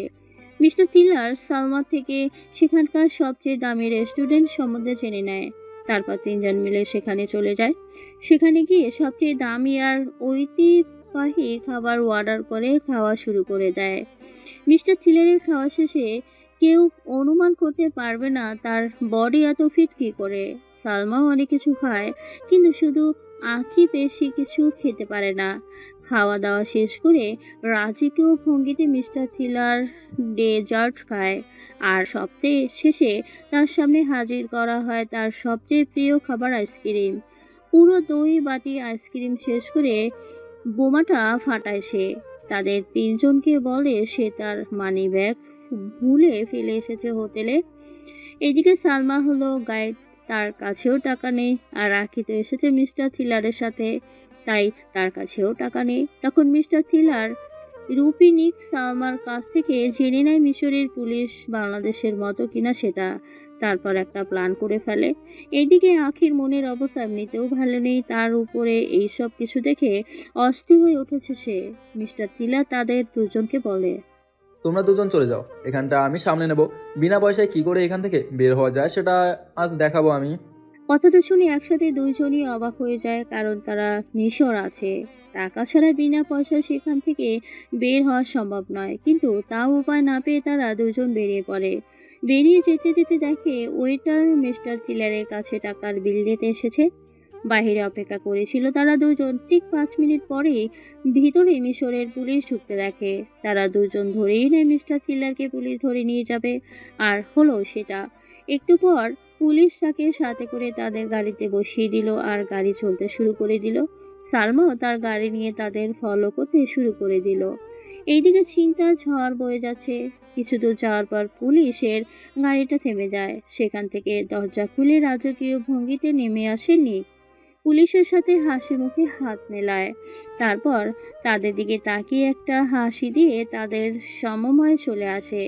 Speaker 2: মিস্টার থ্রিলার সালমার থেকে সেখানকার সবচেয়ে দামি রেস্টুরেন্ট সম্বন্ধে জেনে নেয়। তারপর তিনজন মিলে সেখানে চলে যায়। সেখানে গিয়ে সবচেয়ে দামি আর পাহি খাবার অর্ডার করে খাওয়া শুরু করে দেয়। মিস্টার থিলারের খাওয়া শেষে কেউ অনুমান করতে পারবে না তার বডি এত ফিট কী করে। সালমাও অনেক কিছু খায়, কিন্তু শুধু আঁখি বেশি কিছু খেতে পারে না। খাওয়া দাওয়া শেষ করে রাজিকেও ভঙ্গিতে মিস্টার থিলার ডেজার্ট খায়, আর সবচেয়ে শেষে তার সামনে হাজির করা হয় তার সবচেয়ে প্রিয় খাবার আইসক্রিম। পুরো দই বাটি আইসক্রিম শেষ করে বোমাটা ফাটায় সে। তাদের তিনজনকে বলে সে তার মানিব্যাগ ভুলে ফেলে এসেছে হোটেলে। এদিকে সালমা হলো গাইড, তার কাছেও টাকা নেই, আর রাখি তো এসেছে মিস্টার থিলারের সাথে, তাই তার কাছেও টাকা নেই। তখন মিস্টার থিলার রুপিনিক সালমার কাছ থেকে জেনে নেয় মিশরের পুলিশ বাংলাদেশের মতো কিনা সেটা, তারপর একটা প্ল্যান করে ফেলে। এইদিকে আখির মনের অবস্থা এমনিতেও ভালো নেই, তার উপরে এইসব কিছু দেখে অস্থির হয়ে উঠেছে সে। মিস্টার থিলার তাদের দুজনকে বলে,
Speaker 5: তোমরা দুজন চলে যাও, এখানটা আমি সামনে নেব। বিনা পয়সায় কি করে এখান থেকে বের হওয়া যায় সেটা আজ দেখাবো আমি।
Speaker 2: কথাটা শুনে একসাথে দুইজনই অবাক হয়ে যায়, কারণ তারা মিশর আছে। টাকা ছাড়া বিনা পয়সায় সেখান থেকে বের হওয়া সম্ভব নয়, কিন্তু তাও উপায় না পেয়ে তারা দুজন বেরিয়ে পড়ে। বেরিয়ে যেতে যেতে দেখে ওয়েটার মিস্টার থিলারের কাছে টাকার বিল দিতে এসেছে। বাহিরে অপেক্ষা করেছিল তারা দুজন। ঠিক 5 মিনিট পরেই ভিতরে মিশরের পুলিশ ঢুকতে দেখে। তারা দুজন ধরেই নেয় মিস্টার থিলারকে পুলিশ ধরে নিয়ে যাবে, আর হলো সেটা। একটু পর পুলিশ তাকে সাথে করে তাদের গাড়িতে বসিয়ে দিল আর গাড়ি চলতে শুরু করে দিল। সালমাও তার গাড়ি নিয়ে তাদের ফলো করতে শুরু করে দিল। এইদিকে চিন্তার ঝড় বয়ে যাচ্ছে। কিছু দূর যাওয়ার পর পুলিশের গাড়িটা থেমে যায়। সেখান থেকে দরজা খুলে রাজকীয় ভঙ্গিতে নেমে আসে নিক। পুলিশের সাথে হাসি মুখে হাত মেলায়, তারপর তাদের দিকে তাকিয়ে একটা হাসি দিয়ে তাদের সমময় চলে আসে।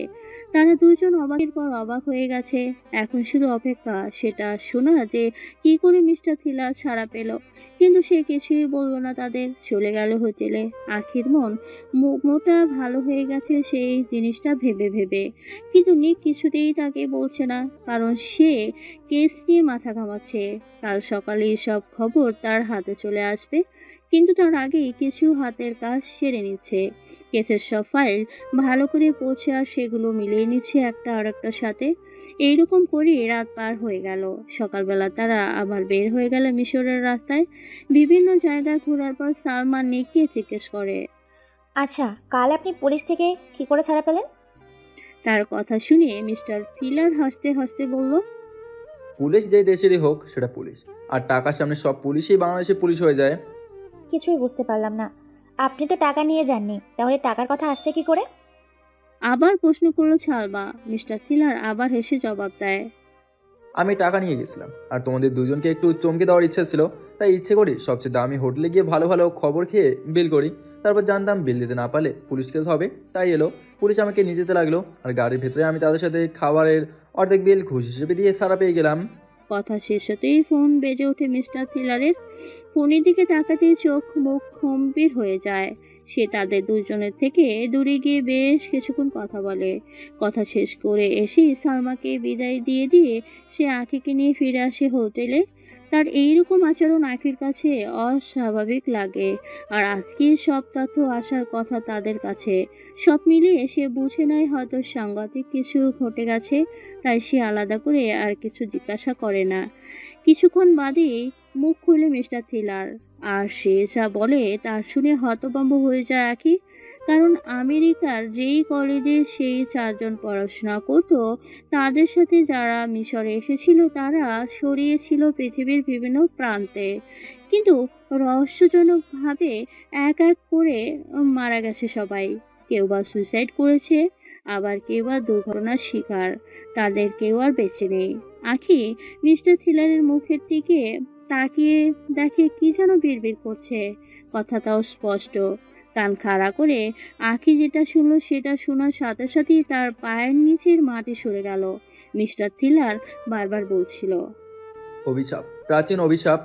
Speaker 2: তারা দুজন অবাকের পর অবাক হয়ে গেছে। এখন শুধু অপেক্ষা সেটা শোনা যে কি করে মিস্টার থিলার ছাড়া পেল, কিন্তু সে কিছুই বলল না তাদের। চলে গেল হোটেলে। আখির মন মোটা ভালো হয়ে গেছে সেই জিনিসটা ভেবে ভেবে, কিন্তু নিক কিছুতেই তাকে বলছে না, কারণ সে কেস নিয়ে মাথা ঘামাচ্ছে। কাল সকালে সব খবর তার হাতে চলে আসবে, কিন্তু তার আগেই কিছু হাতের কাজ সেরে নিচ্ছে। কেসের সব ফাইল ভালো করে পৌঁছে আর সেগুলো মিলিয়ে নিচ্ছে একটা আর একটার সাথে। এইরকম করে রাত পার হয়ে গেল। সকালবেলা তারা আবার বের হয়ে গেল মিশরের রাস্তায়। বিভিন্ন জায়গায় ঘোরার পর সালমান নিককে জিজ্ঞেস করে,
Speaker 8: আচ্ছা, কাল আপনি পুলিশ থেকে কি করে ছাড়া পেলেন?
Speaker 2: তার কথা শুনে মিস্টার থিলার হাসতে হাসতে বলল,
Speaker 5: পুলিশ যেই দেশেরই হোক সেটা পুলিশ, আর টাকার সামনে সব পুলিশই বাংলাদেশের পুলিশ হয়ে যায়।
Speaker 8: কিছুই বুঝতে পারলাম না। আপনি তো টাকা নিয়ে যাননি, তাহলে টাকার কথা আসছে কি করে?
Speaker 2: আবার প্রশ্ন করলো সালমা। মিস্টার থিলার আবার হেসে জবাব দেয়,
Speaker 5: আমি টাকা নিয়ে গেছিলাম, আর তোমাদের দুজনকে একটু চমকে দেওয়ার ইচ্ছা ছিল, তাই ইচ্ছে করি সবচেয়ে দামি হোটেলে গিয়ে ভালো ভালো খবর খেয়ে বিল করি। তারপর জানতাম বিল দিতে না পারলে পুলিশ কেস হবে, তাই এলো। পুলিশ আমাকে নিয়ে যেতে লাগলো, আর গাড়ির ভেতরে আমি তাদের সাথে খাবারের অর্ধেক বিল ঘুষ হিসেবে দিয়ে সারা পেয়ে গেলাম।
Speaker 2: কথা শেষ হতেই ফোন বেজে ওঠে মিস্টার থিলারের। ফোনের দিকে তাকাতেই চোখ মুখ গম্ভীর হয়ে যায়। সে তাদের দুজনের থেকে দূরে গিয়ে বেশ কিছুক্ষণ কথা বলে। কথা শেষ করে এসে সালমাকে বিদায় দিয়ে দিয়ে সে আখিকে নিয়ে ফিরে আসে হোটেলে। তার এইরকম আচরণ আখির কাছে অস্বাভাবিক লাগে, আর আজকে সব তথ্য আসার কথা তাদের কাছে। সব মিলিয়ে সে বুঝে নেয় হয়তো সাংঘাতিক কিছু ঘটে গেছে, তাই সে আলাদা করে আর কিছু জিজ্ঞাসা করে না। কিছুক্ষণ বাদেই মুখ খুলে মিস্টার থিলার, আর সে যা বলে তা শুনে হতভম্ব হয়ে যায় আখি। কারণ আমেরিকার যেই কলেজে সেই 4 জন পড়াশোনা করত, তাদের সাথে যারা মিশরে এসেছিল তারা ছড়িয়েছিল পৃথিবীর বিভিন্ন প্রান্তে, কিন্তু রহস্যজনকভাবে এক এক করে মারা গেছে সবাই। কেউ বা সুইসাইড করেছে, আবার কেউ বা দুর্ঘটনার শিকার। তাদের কেউ আর বেঁচে নেই। আখি মিস্টার থিলারের মুখের দিকে তাকিয়ে দেখে কি যেন বিড়বিড় করছে। কথাটাও স্পষ্ট। কান খাড়া করে আখি যেটা শুনলো সেটা শোনার সাথে সাথেই তার পায়ের নিচের মাটি সরে গেল। মিস্টার থিলার বারবার বলছিল,
Speaker 5: অভিশাপ, প্রাচীন অভিশাপ।